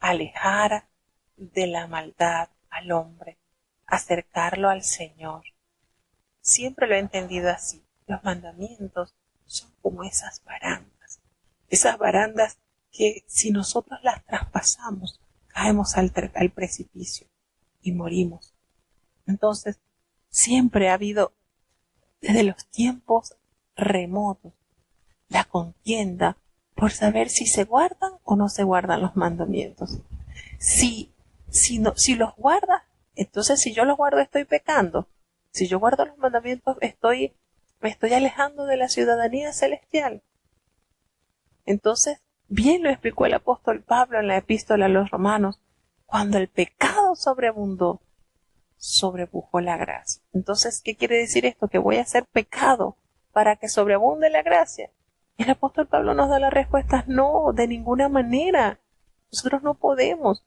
alejar de la maldad al hombre, acercarlo al Señor. Siempre lo he entendido así. Los mandamientos son como esas barandas que si nosotros las traspasamos, caemos al precipicio y morimos. Entonces, siempre ha habido, desde los tiempos remotos, la contienda por saber si se guardan o no se guardan los mandamientos. Si los guardas, entonces si yo los guardo estoy pecando. Si yo guardo los mandamientos me estoy alejando de la ciudadanía celestial. Entonces, bien lo explicó el apóstol Pablo en la epístola a los Romanos: cuando el pecado sobreabundó, sobrepujó la gracia. Entonces, ¿qué quiere decir esto? Que voy a hacer pecado para que sobreabunde la gracia. Y el apóstol Pablo nos da la respuesta: no, de ninguna manera. Nosotros no podemos,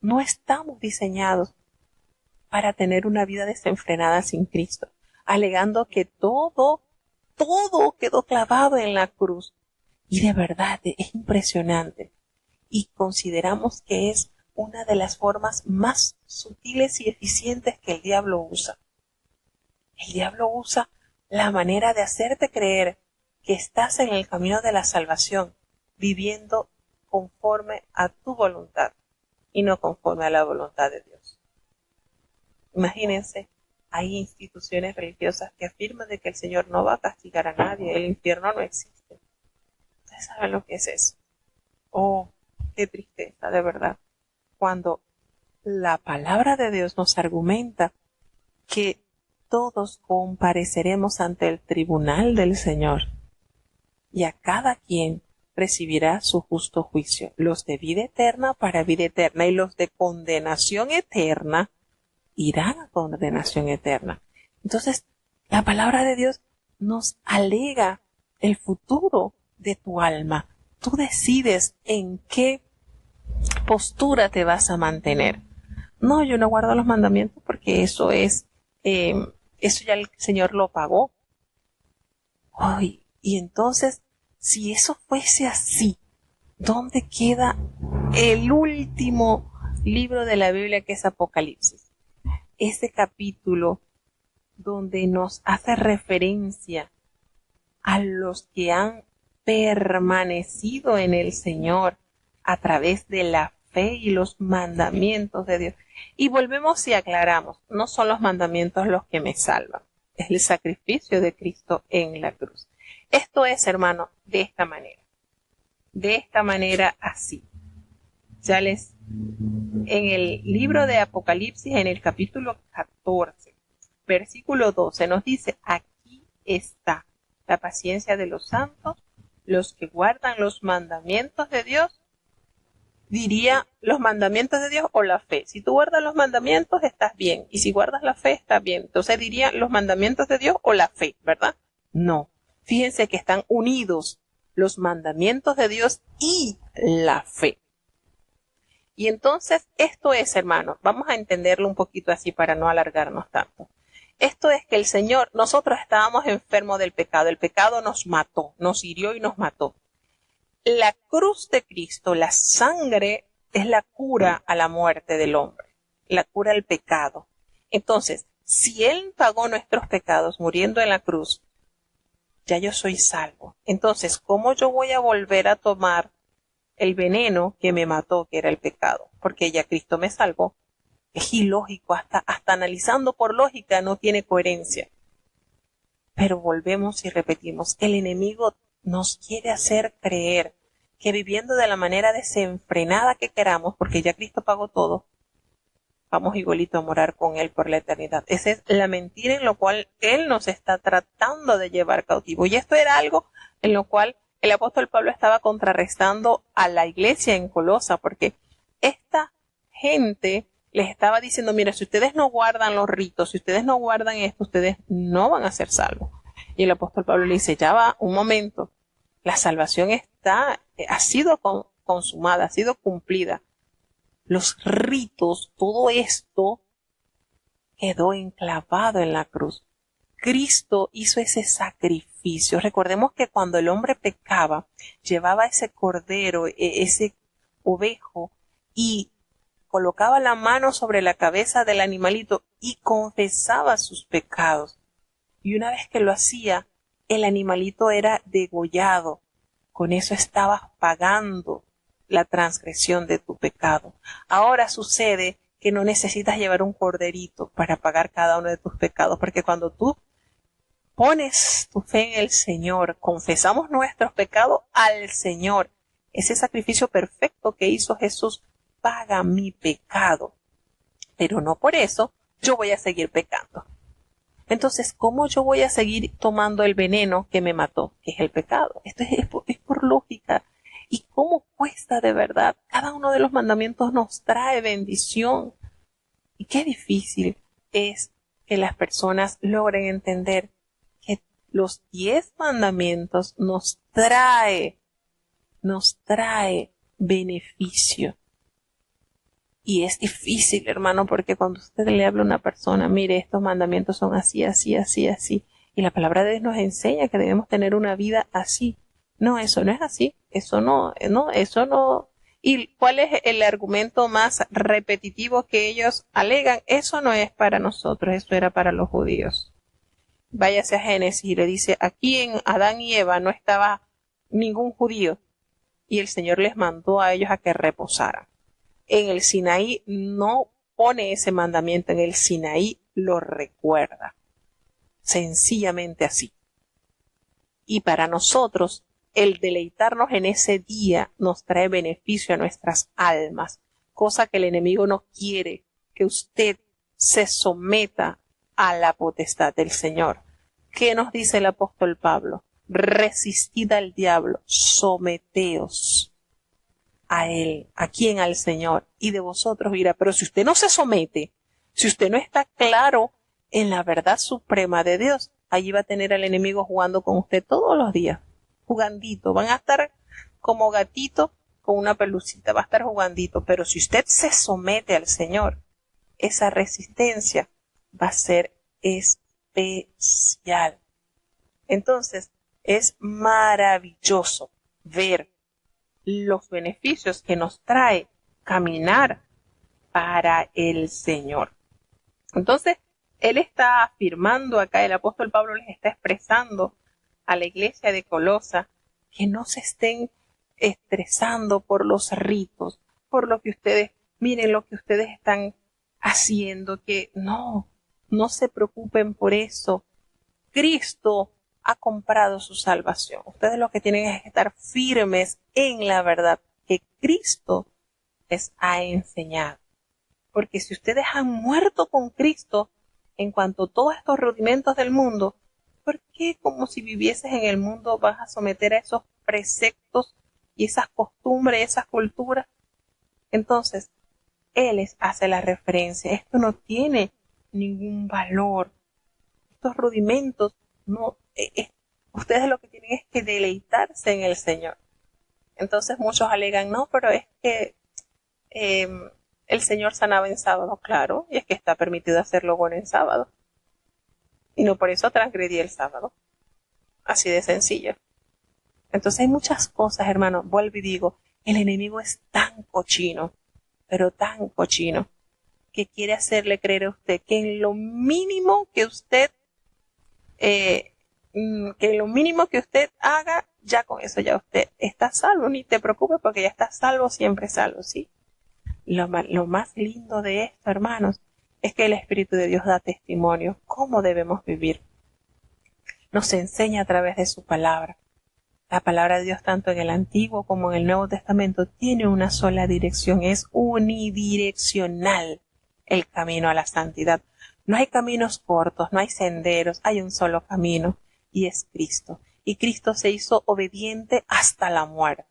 no estamos diseñados para tener una vida desenfrenada sin Cristo, alegando que todo quedó clavado en la cruz. Y de verdad es impresionante, y consideramos que es una de las formas más sutiles y eficientes que el diablo usa. El diablo usa la manera de hacerte creer que estás en el camino de la salvación, viviendo conforme a tu voluntad y no conforme a la voluntad de Dios. Imagínense hay instituciones religiosas que afirman de que el Señor no va a castigar a nadie, el infierno no existe. ¿Ustedes saben lo que es eso? Oh, qué tristeza, de verdad. Cuando la palabra de Dios nos argumenta que todos compareceremos ante el tribunal del Señor y a cada quien recibirá su justo juicio, los de vida eterna para vida eterna y los de condenación eterna irán a condenación eterna. Entonces, la palabra de Dios nos alega el futuro de tu alma. Tú decides en qué postura te vas a mantener. No, yo no guardo los mandamientos porque eso ya el Señor lo pagó. Ay, y entonces, si eso fuese así, ¿dónde queda el último libro de la Biblia, que es Apocalipsis? Ese capítulo donde nos hace referencia a los que han permanecido en el Señor a través de la fe y los mandamientos de Dios. Y volvemos y aclaramos, no son los mandamientos los que me salvan, es el sacrificio de Cristo en la cruz. Esto es, hermano, de esta manera así. En el libro de Apocalipsis, en el capítulo 14, versículo 12, nos dice, aquí está la paciencia de los santos, los que guardan los mandamientos de Dios. Diría los mandamientos de Dios o la fe. Si tú guardas los mandamientos, estás bien. Y si guardas la fe, estás bien. Entonces diría los mandamientos de Dios o la fe, ¿verdad? No. Fíjense que están unidos los mandamientos de Dios y la fe. Y entonces esto es, hermanos, vamos a entenderlo un poquito así para no alargarnos tanto. Esto es que el Señor, nosotros estábamos enfermos del pecado. El pecado nos mató, nos hirió y nos mató. La cruz de Cristo, la sangre, es la cura a la muerte del hombre, la cura al pecado. Entonces, si Él pagó nuestros pecados muriendo en la cruz, ya yo soy salvo. Entonces, ¿cómo yo voy a volver a tomar el veneno que me mató, que era el pecado? Porque ya Cristo me salvó. Es ilógico, hasta analizando por lógica no tiene coherencia. Pero volvemos y repetimos, el enemigo nos quiere hacer creer que viviendo de la manera desenfrenada que queramos, porque ya Cristo pagó todo, vamos igualito a morar con Él por la eternidad. Esa es la mentira en lo cual Él nos está tratando de llevar cautivo. Y esto era algo en lo cual el apóstol Pablo estaba contrarrestando a la iglesia en Colosa, porque esta gente les estaba diciendo, mira, si ustedes no guardan los ritos, si ustedes no guardan esto, ustedes no van a ser salvos. Y el apóstol Pablo le dice, ya va, un momento, la salvación ha sido consumada, ha sido cumplida. Los ritos, todo esto quedó enclavado en la cruz. Cristo hizo ese sacrificio. Recordemos que cuando el hombre pecaba, llevaba ese cordero, ese ovejo, y colocaba la mano sobre la cabeza del animalito y confesaba sus pecados. Y una vez que lo hacía, el animalito era degollado. Con eso estabas pagando la transgresión de tu pecado. Ahora sucede que no necesitas llevar un corderito para pagar cada uno de tus pecados, porque cuando tú pones tu fe en el Señor, confesamos nuestros pecados al Señor, ese sacrificio perfecto que hizo Jesús paga mi pecado. Pero no por eso yo voy a seguir pecando. Entonces, ¿cómo yo voy a seguir tomando el veneno que me mató, que es el pecado? Esto es por lógica. ¿Y cómo cuesta de verdad? Cada uno de los mandamientos nos trae bendición. Y qué difícil es que las personas logren entender que los 10 mandamientos nos trae beneficio. Y es difícil, hermano, porque cuando usted le habla a una persona, mire, estos mandamientos son así, así, así, así. Y la palabra de Dios nos enseña que debemos tener una vida así. No, eso no es así. Eso no. ¿Y cuál es el argumento más repetitivo que ellos alegan? Eso no es para nosotros, eso era para los judíos. Váyase a Génesis y le dice, aquí en Adán y Eva no estaba ningún judío. Y el Señor les mandó a ellos a que reposaran. En el Sinaí no pone ese mandamiento, en el Sinaí lo recuerda. Sencillamente así. Y para nosotros, el deleitarnos en ese día nos trae beneficio a nuestras almas, cosa que el enemigo no quiere, que usted se someta a la potestad del Señor. ¿Qué nos dice el apóstol Pablo? Resistid al diablo, someteos a él. ¿A quién? Al Señor. Y de vosotros irá. Pero si usted no se somete, si usted no está claro en la verdad suprema de Dios, allí va a tener al enemigo jugando con usted todos los días. Jugandito. Van a estar como gatito con una pelucita. Va a estar jugandito. Pero si usted se somete al Señor, esa resistencia va a ser especial. Entonces, es maravilloso ver los beneficios que nos trae caminar para el Señor. Entonces, él está afirmando acá, el apóstol Pablo les está expresando a la iglesia de Colosa que no se estén estresando por los ritos, por lo que ustedes, miren lo que ustedes están haciendo, que no se preocupen por eso. Cristo ha comprado su salvación. Ustedes lo que tienen es que estar firmes en la verdad que Cristo les ha enseñado. Porque si ustedes han muerto con Cristo en cuanto a todos estos rudimentos del mundo, ¿por qué como si vivieses en el mundo vas a someter a esos preceptos y esas costumbres, esas culturas? Entonces, Él les hace la referencia. Esto no tiene ningún valor. Estos rudimentos no, ustedes lo que tienen es que deleitarse en el Señor. Entonces muchos alegan, no, pero es que el Señor sanaba en sábado. Claro, y es que está permitido hacerlo bueno en sábado. Y no por eso transgredí el sábado. Así de sencillo. Entonces hay muchas cosas, hermano. Vuelvo y digo, el enemigo es tan cochino, pero tan cochino, que quiere hacerle creer a usted que en lo mínimo que usted haga, ya con eso ya usted está salvo. Ni te preocupes porque ya estás salvo, siempre salvo, ¿sí? Lo más lindo de esto, hermanos, es que el Espíritu de Dios da testimonio cómo debemos vivir. Nos enseña a través de su palabra. La palabra de Dios, tanto en el Antiguo como en el Nuevo Testamento, tiene una sola dirección, es unidireccional el camino a la santidad. No hay caminos cortos, no hay senderos, hay un solo camino, y es Cristo. Y Cristo se hizo obediente hasta la muerte.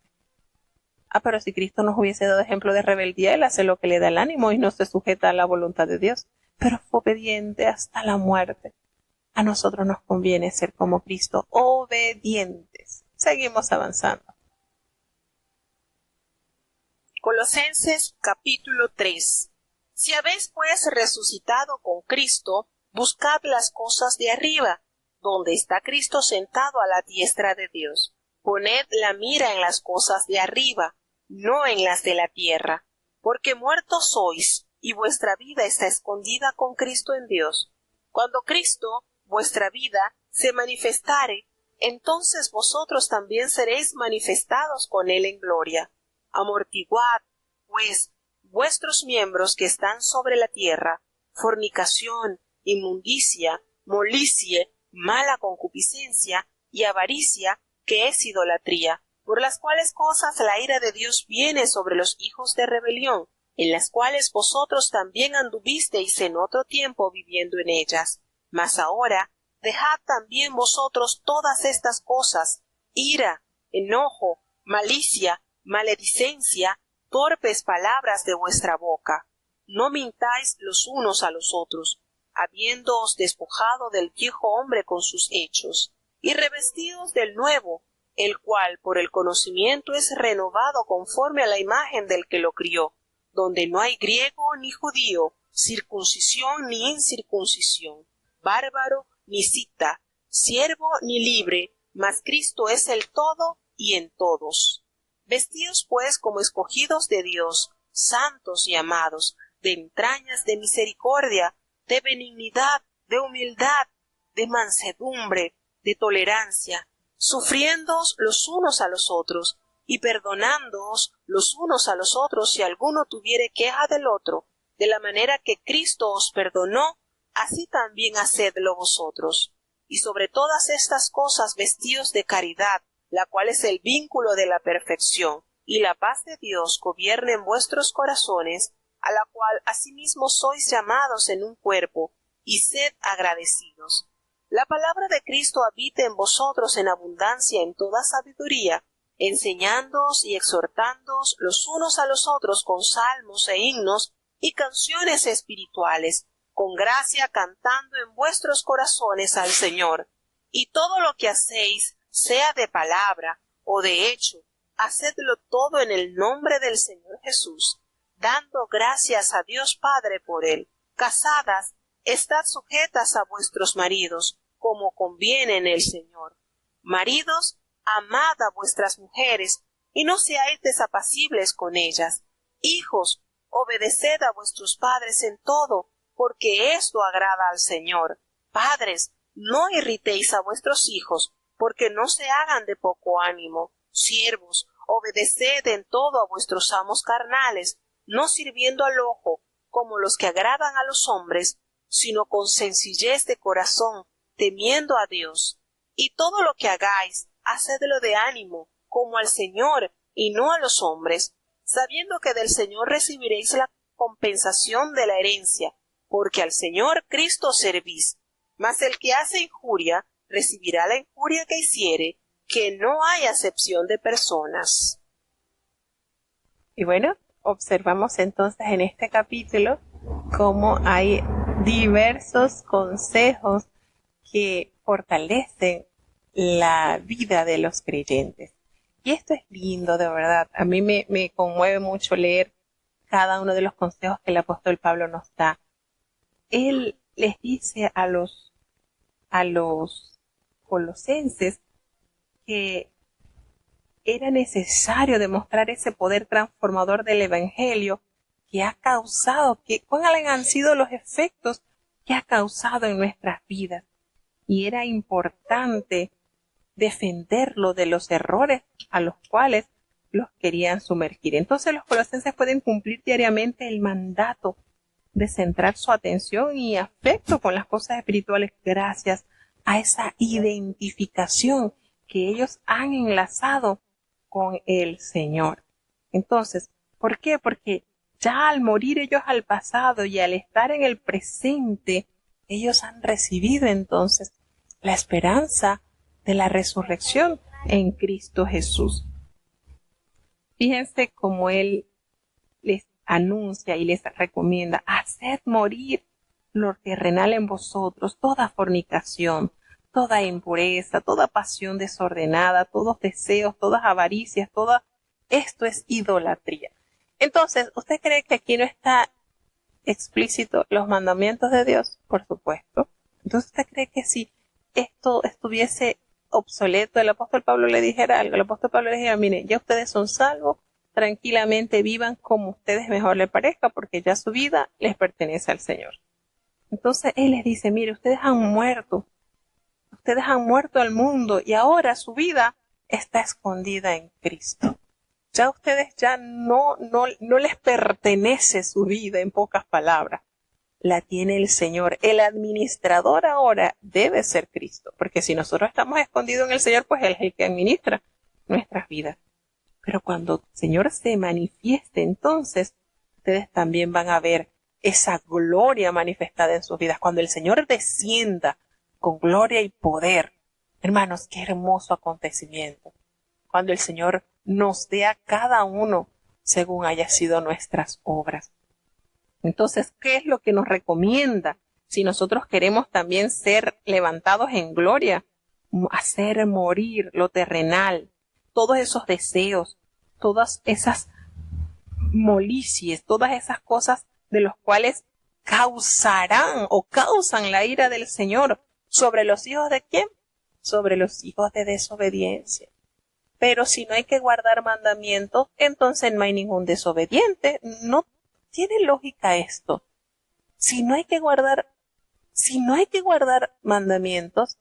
Pero si Cristo nos hubiese dado ejemplo de rebeldía, Él hace lo que le da el ánimo y no se sujeta a la voluntad de Dios. Pero fue obediente hasta la muerte. A nosotros nos conviene ser como Cristo, obedientes. Seguimos avanzando. Colosenses capítulo 3. Si habéis pues resucitado con Cristo, buscad las cosas de arriba, donde está Cristo sentado a la diestra de Dios. Poned la mira en las cosas de arriba, no en las de la tierra, porque muertos sois, y vuestra vida está escondida con Cristo en Dios. Cuando Cristo, vuestra vida, se manifestare, entonces vosotros también seréis manifestados con Él en gloria. Amortiguad, pues, vuestros miembros que están sobre la tierra, fornicación, inmundicia, molicie, mala concupiscencia y avaricia, que es idolatría, por las cuales cosas la ira de Dios viene sobre los hijos de rebelión, en las cuales vosotros también anduvisteis en otro tiempo viviendo en ellas. Mas ahora, dejad también vosotros todas estas cosas, ira, enojo, malicia, maledicencia, torpes palabras de vuestra boca. No mintáis los unos a los otros, habiéndoos despojado del viejo hombre con sus hechos, y revestidos del nuevo, el cual por el conocimiento es renovado conforme a la imagen del que lo crió, donde no hay griego ni judío, circuncisión ni incircuncisión, bárbaro ni cita, siervo ni libre, mas Cristo es el todo y en todos. Vestidos pues como escogidos de Dios, santos y amados, de entrañas de misericordia, de benignidad, de humildad, de mansedumbre, de tolerancia, sufriéndoos los unos a los otros, y perdonándoos los unos a los otros si alguno tuviere queja del otro, de la manera que Cristo os perdonó, así también hacedlo vosotros. Y sobre todas estas cosas vestidos de caridad, la cual es el vínculo de la perfección, y la paz de Dios gobierne en vuestros corazones, a la cual asimismo sois llamados en un cuerpo, y sed agradecidos. La palabra de Cristo habite en vosotros en abundancia en toda sabiduría, enseñándoos y exhortándoos los unos a los otros con salmos e himnos y canciones espirituales, con gracia cantando en vuestros corazones al Señor. Y todo lo que hacéis, sea de palabra o de hecho, hacedlo todo en el nombre del Señor Jesús, dando gracias a Dios Padre por él. Casadas, estad sujetas a vuestros maridos, como conviene en el Señor. Maridos, amad a vuestras mujeres, y no seáis desapacibles con ellas. Hijos, obedeced a vuestros padres en todo, porque esto agrada al Señor. Padres, no irritéis a vuestros hijos, porque no se hagan de poco ánimo. Siervos, obedeced en todo a vuestros amos carnales, no sirviendo al ojo, como los que agradan a los hombres, sino con sencillez de corazón, temiendo a Dios. Y todo lo que hagáis, hacedlo de ánimo, como al Señor, y no a los hombres, sabiendo que del Señor recibiréis la compensación de la herencia, porque al Señor Cristo servís. Mas el que hace injuria, recibirá la injuria que hiciere, que no hay acepción de personas. Y bueno, observamos entonces en este capítulo cómo hay diversos consejos que fortalecen la vida de los creyentes. Y esto es lindo, de verdad. A mí me conmueve mucho leer cada uno de los consejos que el apóstol Pablo nos da. Él les dice a los colosenses que era necesario demostrar ese poder transformador del evangelio que ha causado, cuáles han sido los efectos que ha causado en nuestras vidas. Y era importante defenderlo de los errores a los cuales los querían sumergir. Entonces los colosenses pueden cumplir diariamente el mandato de centrar su atención y afecto con las cosas espirituales gracias a esa identificación que ellos han enlazado con el Señor. Entonces, ¿por qué? Porque ya al morir ellos al pasado y al estar en el presente, ellos han recibido entonces la esperanza de la resurrección en Cristo Jesús. Fíjense cómo Él les anuncia y les recomienda: haced morir lo terrenal en vosotros, toda fornicación, toda impureza, toda pasión desordenada, todos deseos, todas avaricias, esto es idolatría. Entonces, ¿usted cree que aquí no está explícito los mandamientos de Dios? Por supuesto. Entonces, ¿usted cree que si esto estuviese obsoleto, el apóstol Pablo le dijera algo? El apóstol Pablo le dijera: mire, ya ustedes son salvos, tranquilamente vivan como ustedes mejor les parezca, porque ya su vida les pertenece al Señor. Entonces Él les dice: mire, ustedes han muerto al mundo y ahora su vida está escondida en Cristo. Ya ustedes no les pertenece su vida, en pocas palabras. La tiene el Señor. El administrador ahora debe ser Cristo, porque si nosotros estamos escondidos en el Señor, pues Él es el que administra nuestras vidas. Pero cuando el Señor se manifieste, entonces ustedes también van a ver esa gloria manifestada en sus vidas. Cuando el Señor descienda con gloria y poder, hermanos, qué hermoso acontecimiento. Cuando el Señor nos dé a cada uno según haya sido nuestras obras. Entonces, ¿qué es lo que nos recomienda? Si nosotros queremos también ser levantados en gloria, hacer morir lo terrenal, todos esos deseos, todas esas molicies, todas esas cosas de los cuales causarán o causan la ira del Señor. ¿Sobre los hijos de quién? Sobre los hijos de desobediencia. Pero si no hay que guardar mandamientos, entonces no hay ningún desobediente. No tiene lógica esto. Si no hay que guardar mandamientos,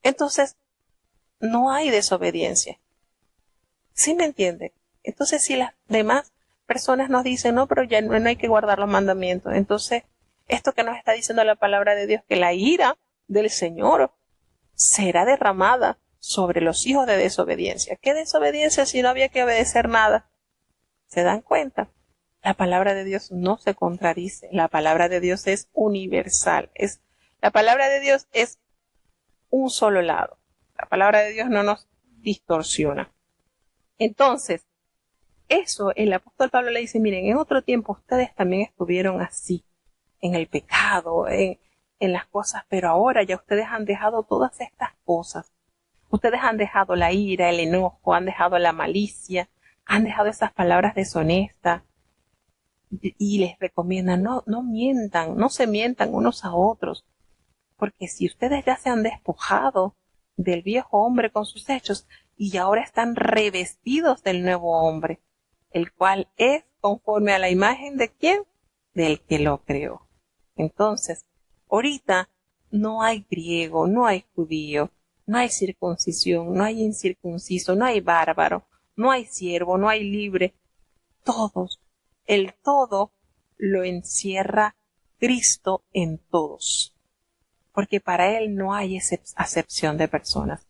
entonces no hay desobediencia. ¿Sí me entiende? Entonces si las demás personas nos dicen: no, pero ya no hay que guardar los mandamientos, entonces Esto que nos está diciendo la palabra de Dios, que la ira del Señor será derramada sobre los hijos de desobediencia. ¿Qué desobediencia si no había que obedecer nada? ¿Se dan cuenta? La palabra de Dios no se contradice. La palabra de Dios es universal. La palabra de Dios es un solo lado. La palabra de Dios no nos distorsiona. Entonces, eso el apóstol Pablo le dice, miren, en otro tiempo ustedes también estuvieron así, en el pecado, en las cosas, pero ahora ya ustedes han dejado todas estas cosas. Ustedes han dejado la ira, el enojo, han dejado la malicia, han dejado esas palabras deshonestas, y les recomiendan, no mientan, no se mientan unos a otros, porque si ustedes ya se han despojado del viejo hombre con sus hechos y ahora están revestidos del nuevo hombre, el cual es conforme a la imagen de ¿quién? Del que lo creó. Entonces, ahorita no hay griego, no hay judío, no hay circuncisión, no hay incircunciso, no hay bárbaro, no hay siervo, no hay libre. Todos, el todo lo encierra Cristo en todos, porque para Él no hay acepción de personas.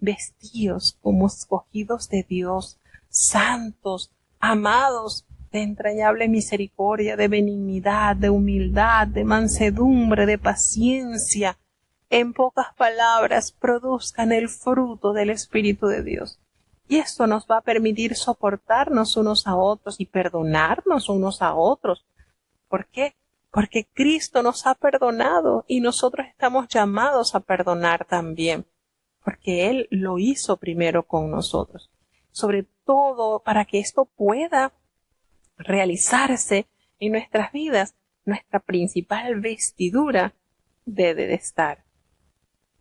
Vestidos como escogidos de Dios, santos, amados, de entrañable misericordia, de benignidad, de humildad, de mansedumbre, de paciencia. En pocas palabras, produzcan el fruto del Espíritu de Dios. Y esto nos va a permitir soportarnos unos a otros y perdonarnos unos a otros. ¿Por qué? Porque Cristo nos ha perdonado y nosotros estamos llamados a perdonar también, porque Él lo hizo primero con nosotros. Sobre todo, para que esto pueda realizarse en nuestras vidas, nuestra principal vestidura debe de estar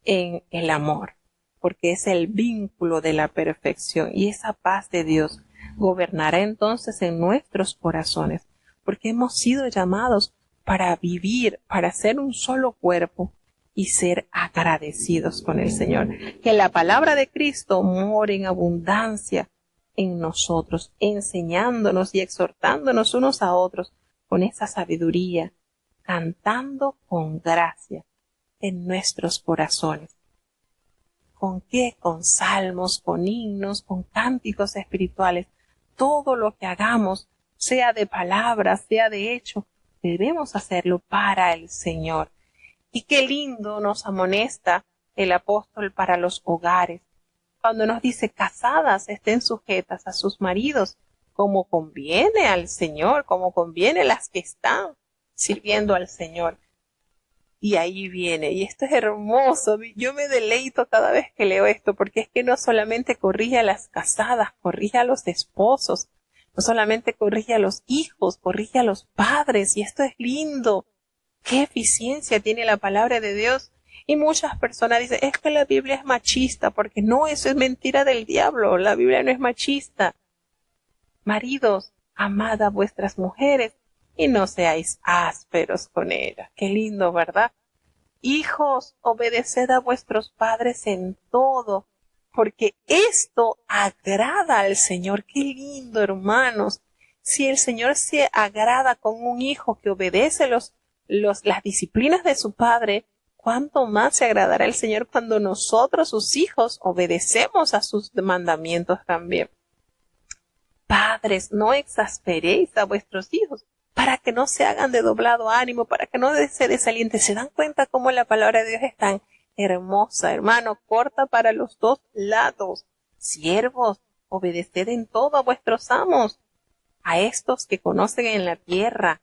en el amor, porque es el vínculo de la perfección, y esa paz de Dios gobernará entonces en nuestros corazones, porque hemos sido llamados para vivir, para ser un solo cuerpo y ser agradecidos con el Señor. Que la palabra de Cristo more en abundancia en nosotros, enseñándonos y exhortándonos unos a otros con esa sabiduría, cantando con gracia en nuestros corazones. ¿Con qué? Con salmos, con himnos, con cánticos espirituales. Todo lo que hagamos, sea de palabras, sea de hecho, debemos hacerlo para el Señor. Y qué lindo nos amonesta el apóstol para los hogares, cuando nos dice, casadas estén sujetas a sus maridos, como conviene al Señor, como conviene las que están sirviendo al Señor. Y ahí viene, y esto es hermoso, yo me deleito cada vez que leo esto, porque es que no solamente corrige a las casadas, corrige a los esposos, no solamente corrige a los hijos, corrige a los padres, y esto es lindo. Qué eficiencia tiene la palabra de Dios. Y muchas personas dicen, es que la Biblia es machista, porque no, eso es mentira del diablo, la Biblia no es machista. Maridos, amad a vuestras mujeres y no seáis ásperos con ellas. Qué lindo, ¿verdad? Hijos, obedeced a vuestros padres en todo, porque esto agrada al Señor. Qué lindo, hermanos. Si el Señor se agrada con un hijo que obedece las disciplinas de su padre, ¿cuánto más se agradará el Señor cuando nosotros, sus hijos, obedecemos a sus mandamientos también? Padres, no exasperéis a vuestros hijos, para que no se hagan de doblado ánimo, para que no se desalienten. ¿Se dan cuenta cómo la palabra de Dios es tan hermosa, hermano? Corta para los dos lados. Siervos, obedeced en todo a vuestros amos, a estos que conocen en la tierra.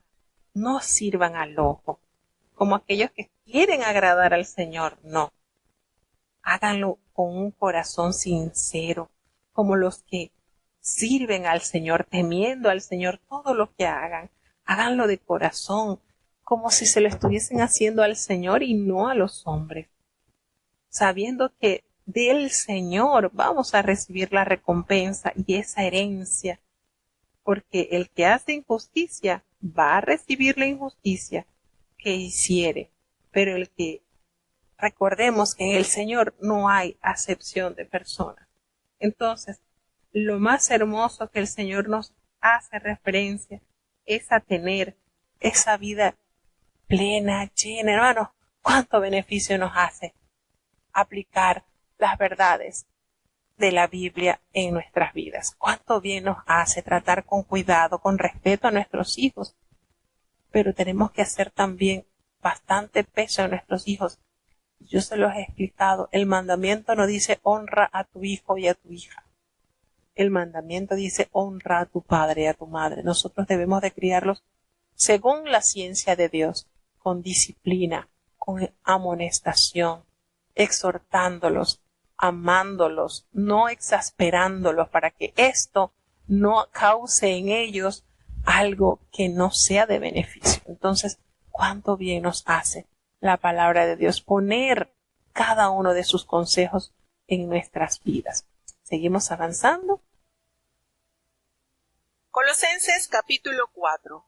No sirvan al ojo, como aquellos que quieren agradar al Señor, no. Háganlo con un corazón sincero, como los que sirven al Señor, temiendo al Señor. Todo lo que hagan, háganlo de corazón, como si se lo estuviesen haciendo al Señor y no a los hombres, sabiendo que del Señor vamos a recibir la recompensa y esa herencia, porque el que hace injusticia va a recibir la injusticia que hiciere, pero recordemos que en el Señor no hay acepción de personas. Entonces, lo más hermoso que el Señor nos hace referencia es a tener esa vida plena, llena. Hermanos, ¿cuánto beneficio nos hace aplicar las verdades de la Biblia en nuestras vidas? ¿Cuánto bien nos hace tratar con cuidado, con respeto a nuestros hijos? Pero tenemos que hacer también bastante peso en nuestros hijos. Yo se los he explicado, el mandamiento no dice honra a tu hijo y a tu hija. El mandamiento dice honra a tu padre y a tu madre. Nosotros debemos de criarlos según la ciencia de Dios, con disciplina, con amonestación, exhortándolos, amándolos, no exasperándolos, para que esto no cause en ellos algo que no sea de beneficio. Entonces, cuánto bien nos hace la palabra de Dios poner cada uno de sus consejos en nuestras vidas. Seguimos avanzando. Colosenses capítulo 4.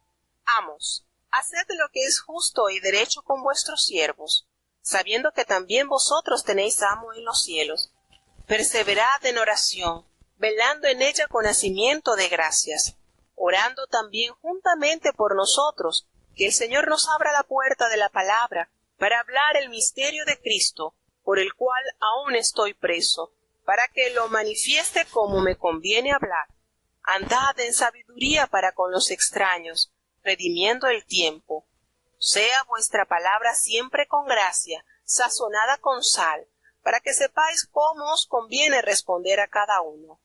Amos, haced lo que es justo y derecho con vuestros siervos, sabiendo que también vosotros tenéis amo en los cielos. Perseverad en oración, velando en ella con hacimiento de gracias, orando también juntamente por nosotros, que el Señor nos abra la puerta de la palabra, para hablar el misterio de Cristo, por el cual aún estoy preso, para que lo manifieste como me conviene hablar. Andad en sabiduría para con los extraños, redimiendo el tiempo. Sea vuestra palabra siempre con gracia, sazonada con sal, para que sepáis cómo os conviene responder a cada uno.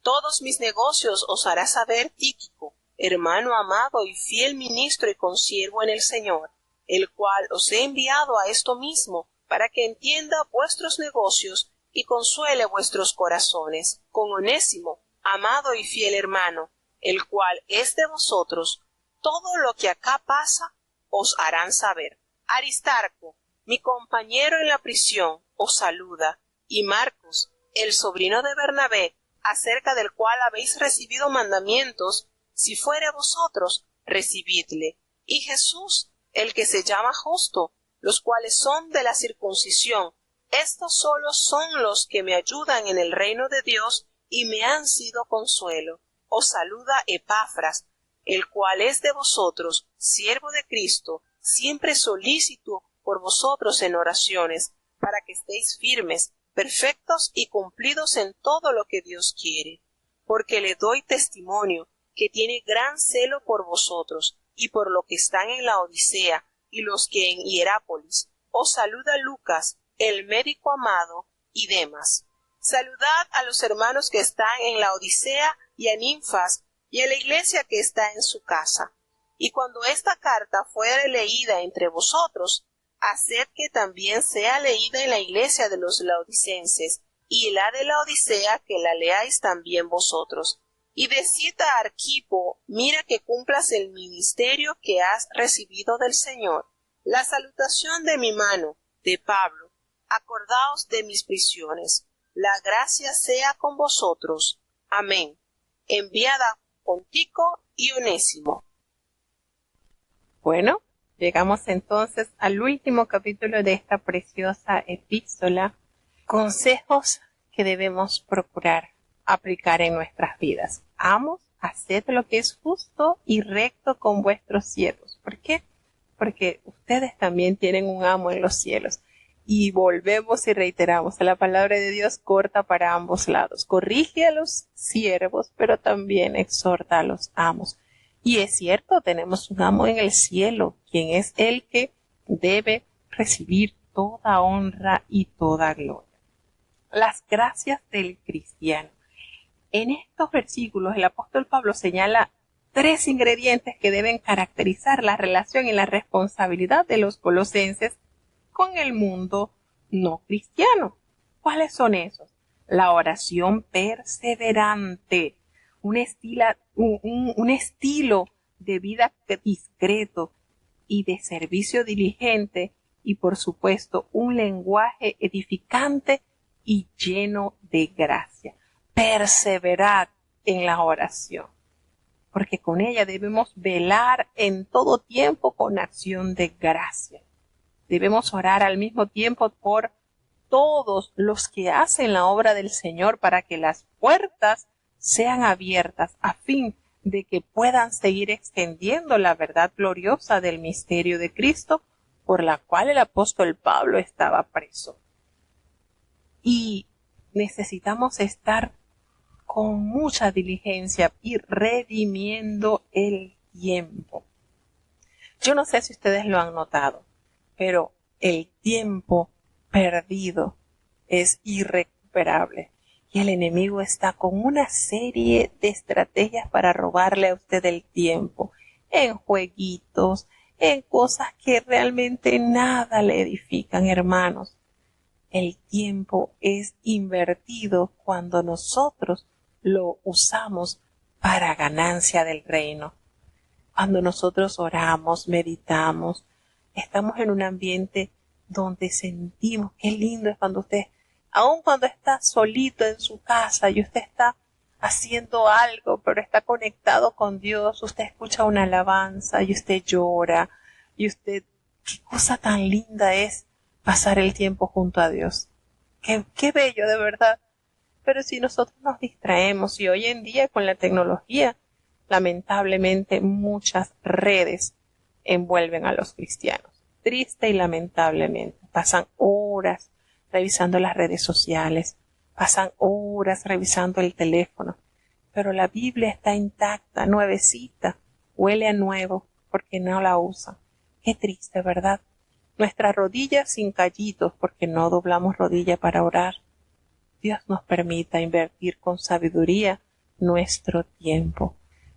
Todos mis negocios os hará saber Tíquico, hermano amado y fiel ministro y consiervo en el Señor, el cual os he enviado a esto mismo, para que entienda vuestros negocios y consuele vuestros corazones, con Onésimo, amado y fiel hermano, el cual es de vosotros. Todo lo que acá pasa os harán saber. Aristarco, mi compañero en la prisión, os saluda, y Marcos, el sobrino de Bernabé, acerca del cual habéis recibido mandamientos, si fuere a vosotros, recibidle. Y Jesús, el que se llama Justo, los cuales son de la circuncisión. Estos solos son los que me ayudan en el reino de Dios y me han sido consuelo. Os saluda Epafras, el cual es de vosotros, siervo de Cristo, siempre solícito por vosotros en oraciones, para que estéis firmes, perfectos y cumplidos en todo lo que Dios quiere. Porque le doy testimonio que tiene gran celo por vosotros, y por lo que están en la Odisea, y los que en Hierápolis. Os saluda Lucas, el médico amado, y Demas. Saludad a los hermanos que están en la Odisea, y a Ninfas, y a la iglesia que está en su casa. Y cuando esta carta fuere leída entre vosotros, haced que también sea leída en la iglesia de los laodicenses, y la de la Odisea que la leáis también vosotros. Y decid a Arquipo, mira que cumplas el ministerio que has recibido del Señor. La salutación de mi mano, de Pablo. Acordaos de mis prisiones. La gracia sea con vosotros. Amén. Enviada con Tico y Onésimo. Bueno, llegamos entonces al último capítulo de esta preciosa epístola. Consejos que debemos procurar aplicar en nuestras vidas. Amos, haced lo que es justo y recto con vuestros siervos. ¿Por qué? Porque ustedes también tienen un amo en los cielos. Y volvemos y reiteramos, la palabra de Dios corta para ambos lados. Corrige a los siervos, pero también exhorta a los amos. Y es cierto, tenemos un amo en el cielo, quien es el que debe recibir toda honra y toda gloria. Las gracias del cristiano. En estos versículos el apóstol Pablo señala 3 ingredientes que deben caracterizar la relación y la responsabilidad de los colosenses con el mundo no cristiano. ¿Cuáles son esos? La oración perseverante, un estilo de vida discreto y de servicio diligente, y por supuesto un lenguaje edificante y lleno de gracia. Perseverad en la oración, porque con ella debemos velar en todo tiempo con acción de gracia. Debemos orar al mismo tiempo por todos los que hacen la obra del Señor, para que las puertas sean abiertas a fin de que puedan seguir extendiendo la verdad gloriosa del misterio de Cristo, por la cual el apóstol Pablo estaba preso. Y necesitamos estar con mucha diligencia y redimiendo el tiempo. Yo no sé si ustedes lo han notado, pero el tiempo perdido es irrecuperable y el enemigo está con una serie de estrategias para robarle a usted el tiempo, en jueguitos, en cosas que realmente nada le edifican, hermanos. El tiempo es invertido cuando nosotros lo usamos para ganancia del reino. Cuando nosotros oramos, meditamos, estamos en un ambiente donde sentimos, qué lindo es cuando usted, aun cuando está solito en su casa y usted está haciendo algo, pero está conectado con Dios, usted escucha una alabanza y usted llora, y usted, qué cosa tan linda es pasar el tiempo junto a Dios. Qué bello, de verdad. Pero si nosotros nos distraemos, y hoy en día con la tecnología, lamentablemente muchas redes envuelven a los cristianos. Triste y lamentablemente. Pasan horas revisando las redes sociales, pasan horas revisando el teléfono, pero la Biblia está intacta, nuevecita, huele a nuevo porque no la usan. Qué triste, ¿verdad? Nuestras rodillas sin callitos porque no doblamos rodilla para orar. Dios nos permita invertir con sabiduría nuestro tiempo.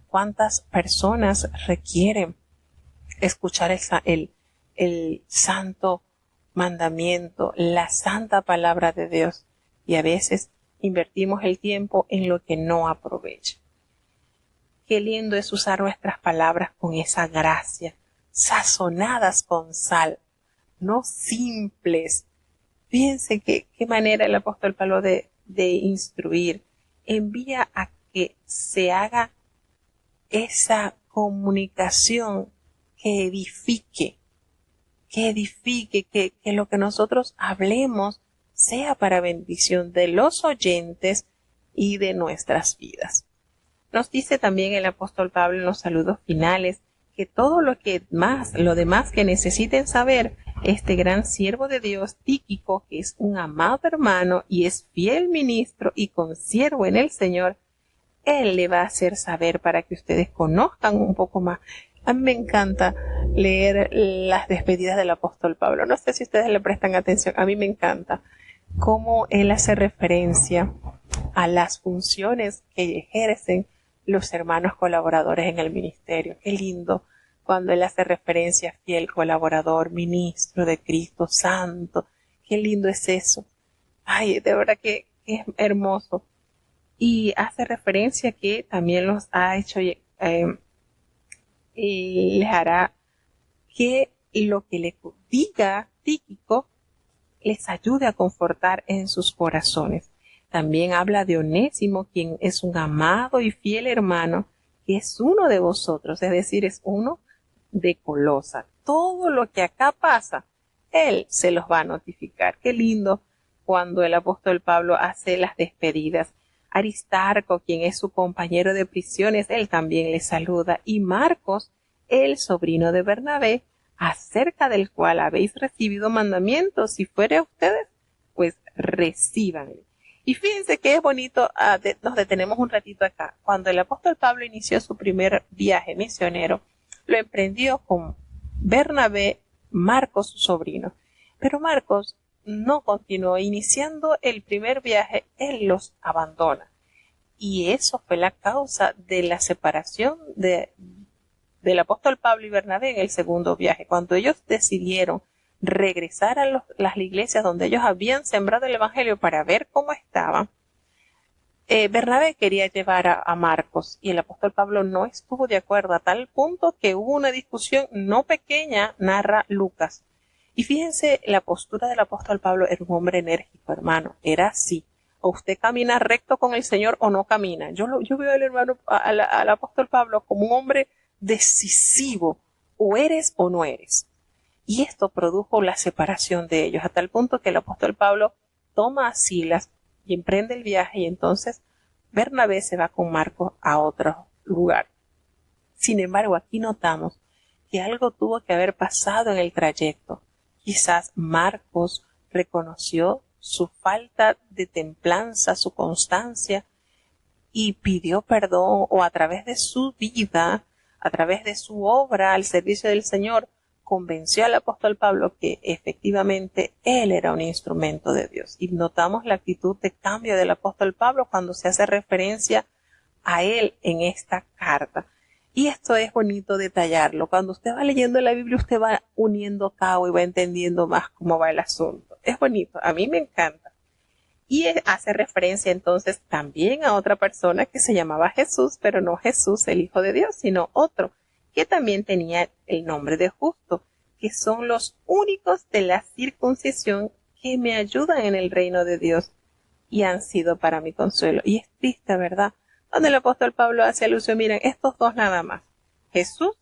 ¿Cuántas personas requieren escuchar el santo mandamiento, la santa palabra de Dios? Y a veces invertimos el tiempo en lo que no aprovecha. Qué lindo es usar nuestras palabras con esa gracia, sazonadas con sal, no simples. Fíjense qué manera el apóstol Pablo de instruir. Envía a que se haga esa comunicación que edifique, que lo que nosotros hablemos sea para bendición de los oyentes y de nuestras vidas. Nos dice también el apóstol Pablo en los saludos finales que todo lo demás que necesiten saber, este gran siervo de Dios, Tíquico, que es un amado hermano y es fiel ministro y consiervo en el Señor, él le va a hacer saber para que ustedes conozcan un poco más. A mí me encanta leer las despedidas del apóstol Pablo. No sé si ustedes le prestan atención. A mí me encanta cómo él hace referencia a las funciones que ejercen los hermanos colaboradores en el ministerio. Qué lindo cuando él hace referencia a fiel colaborador, ministro de Cristo, santo. Qué lindo es eso. Ay, de verdad que es hermoso. Y hace referencia que también los ha hecho y les hará que lo que le diga Tíquico les ayude a confortar en sus corazones. También habla de Onésimo, quien es un amado y fiel hermano, que es uno de vosotros, es decir, es uno de Colosa. Todo lo que acá pasa, él se los va a notificar. Qué lindo cuando el apóstol Pablo hace las despedidas. Aristarco, quien es su compañero de prisiones, él también le saluda. Y Marcos, el sobrino de Bernabé, acerca del cual habéis recibido mandamientos, si fuere a ustedes, pues recíbanle. Y fíjense que es bonito, nos detenemos un ratito acá. Cuando el apóstol Pablo inició su primer viaje misionero, lo emprendió con Bernabé, Marcos, su sobrino. Pero Marcos no continuó. Iniciando el primer viaje, él los abandona. Y eso fue la causa de la separación del apóstol Pablo y Bernabé en el segundo viaje. Cuando ellos decidieron regresar a las iglesias donde ellos habían sembrado el evangelio para ver cómo estaban, Bernabé quería llevar a Marcos y el apóstol Pablo no estuvo de acuerdo, a tal punto que hubo una discusión no pequeña, narra Lucas. Y fíjense, la postura del apóstol Pablo era un hombre enérgico, hermano, era así. O usted camina recto con el Señor o no camina. Yo veo al hermano, al apóstol Pablo como un hombre decisivo, o eres o no eres. Y esto produjo la separación de ellos, a tal punto que el apóstol Pablo toma a Silas y emprende el viaje, y entonces Bernabé se va con Marcos a otro lugar. Sin embargo, aquí notamos que algo tuvo que haber pasado en el trayecto. Quizás Marcos reconoció su falta de templanza, su constancia, y pidió perdón, o a través de su vida, a través de su obra al servicio del Señor, convenció al apóstol Pablo que efectivamente él era un instrumento de Dios. Y notamos la actitud de cambio del apóstol Pablo cuando se hace referencia a él en esta carta. Y esto es bonito detallarlo. Cuando usted va leyendo la Biblia, usted va uniendo cabo y va entendiendo más cómo va el asunto. Es bonito, a mí me encanta. Y hace referencia entonces también a otra persona que se llamaba Jesús, pero no Jesús, el Hijo de Dios, sino otro, que también tenía el nombre de Justo, que son los únicos de la circuncisión que me ayudan en el reino de Dios y han sido para mi consuelo. Y es triste, ¿verdad? Donde el apóstol Pablo hace alusión, miren, estos dos nada más, Jesús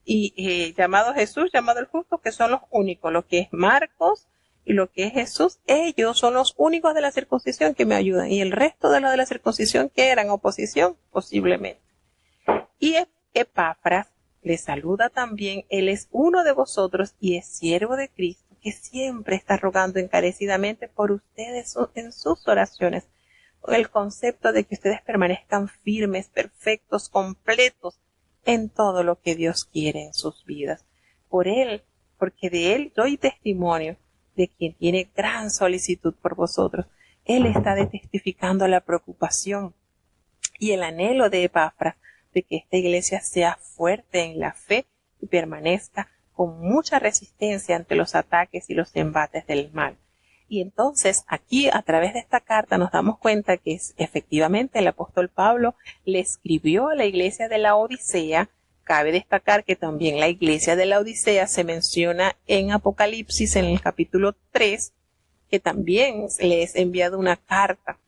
y llamado Jesús, llamado el Justo, que son los únicos, lo que es Marcos y lo que es Jesús, ellos son los únicos de la circuncisión que me ayudan, y el resto de los de la circuncisión que eran oposición, posiblemente. Y Epafras le saluda también, él es uno de vosotros y es siervo de Cristo, que siempre está rogando encarecidamente por ustedes en sus oraciones, con el concepto de que ustedes permanezcan firmes, perfectos, completos en todo lo que Dios quiere en sus vidas. Por él, porque de él doy testimonio de quien tiene gran solicitud por vosotros. Él está testificando la preocupación y el anhelo de Epafras de que esta iglesia sea fuerte en la fe y permanezca con mucha resistencia ante los ataques y los embates del mal. Y entonces aquí a través de esta carta nos damos cuenta que efectivamente el apóstol Pablo le escribió a la iglesia de la Odisea. Cabe destacar que también la iglesia de la Odisea se menciona en Apocalipsis en el capítulo 3, que también le es enviado una carta.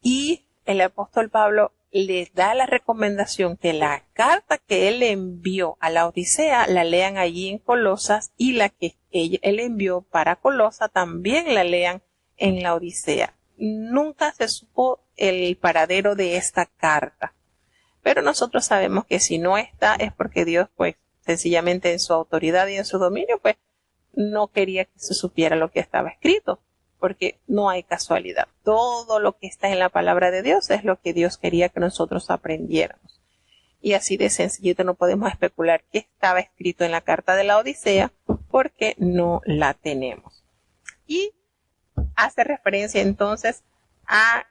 Y el apóstol Pablo les da la recomendación que la carta que él le envió a la Odisea la lean allí en Colosas, y la que él envió para Colosa también la lean en la Odisea. Nunca se supo el paradero de esta carta, pero nosotros sabemos que si no está es porque Dios, pues, sencillamente en su autoridad y en su dominio, pues, no quería que se supiera lo que estaba escrito, porque no hay casualidad. Todo lo que está en la palabra de Dios es lo que Dios quería que nosotros aprendiéramos. Y así de sencillito no podemos especular qué estaba escrito en la carta de la Odisea, porque no la tenemos. Y hace referencia entonces a,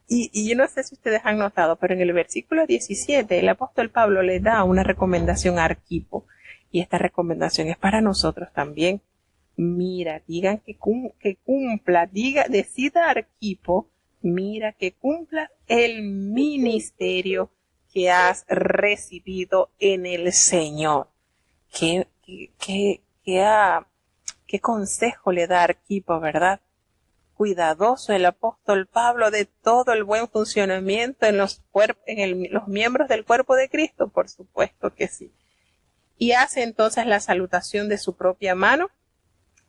y yo no sé si ustedes han notado, pero en el versículo 17 el apóstol Pablo le da una recomendación a Arquipo, y esta recomendación es para nosotros también. Mira, digan que cumpla, decida Arquipo, mira que cumpla el ministerio que has recibido en el Señor. ¿Qué consejo le da Arquipo, verdad? Cuidadoso el apóstol Pablo de todo el buen funcionamiento en los miembros del cuerpo de Cristo, por supuesto que sí. Y hace entonces la salutación de su propia mano,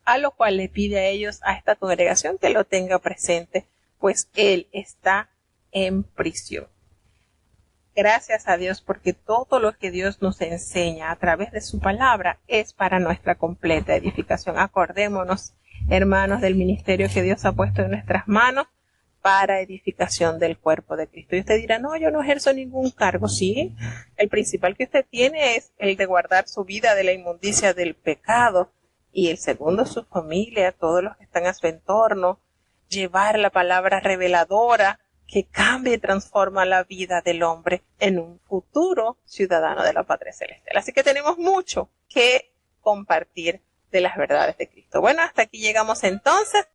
a lo cual le pide a ellos, a esta congregación, que lo tenga presente, pues él está en prisión. Gracias a Dios, porque todo lo que Dios nos enseña a través de su palabra es para nuestra completa edificación. Acordémonos, hermanos, del ministerio que Dios ha puesto en nuestras manos para edificación del cuerpo de Cristo. Y usted dirá, no, yo no ejerzo ningún cargo. Sí, el principal que usted tiene es el de guardar su vida de la inmundicia del pecado, y el segundo, su familia, todos los que están a su entorno, llevar la palabra reveladora que cambia y transforma la vida del hombre en un futuro ciudadano de la patria celestial. Así que tenemos mucho que compartir de las verdades de Cristo. Bueno, hasta aquí llegamos entonces.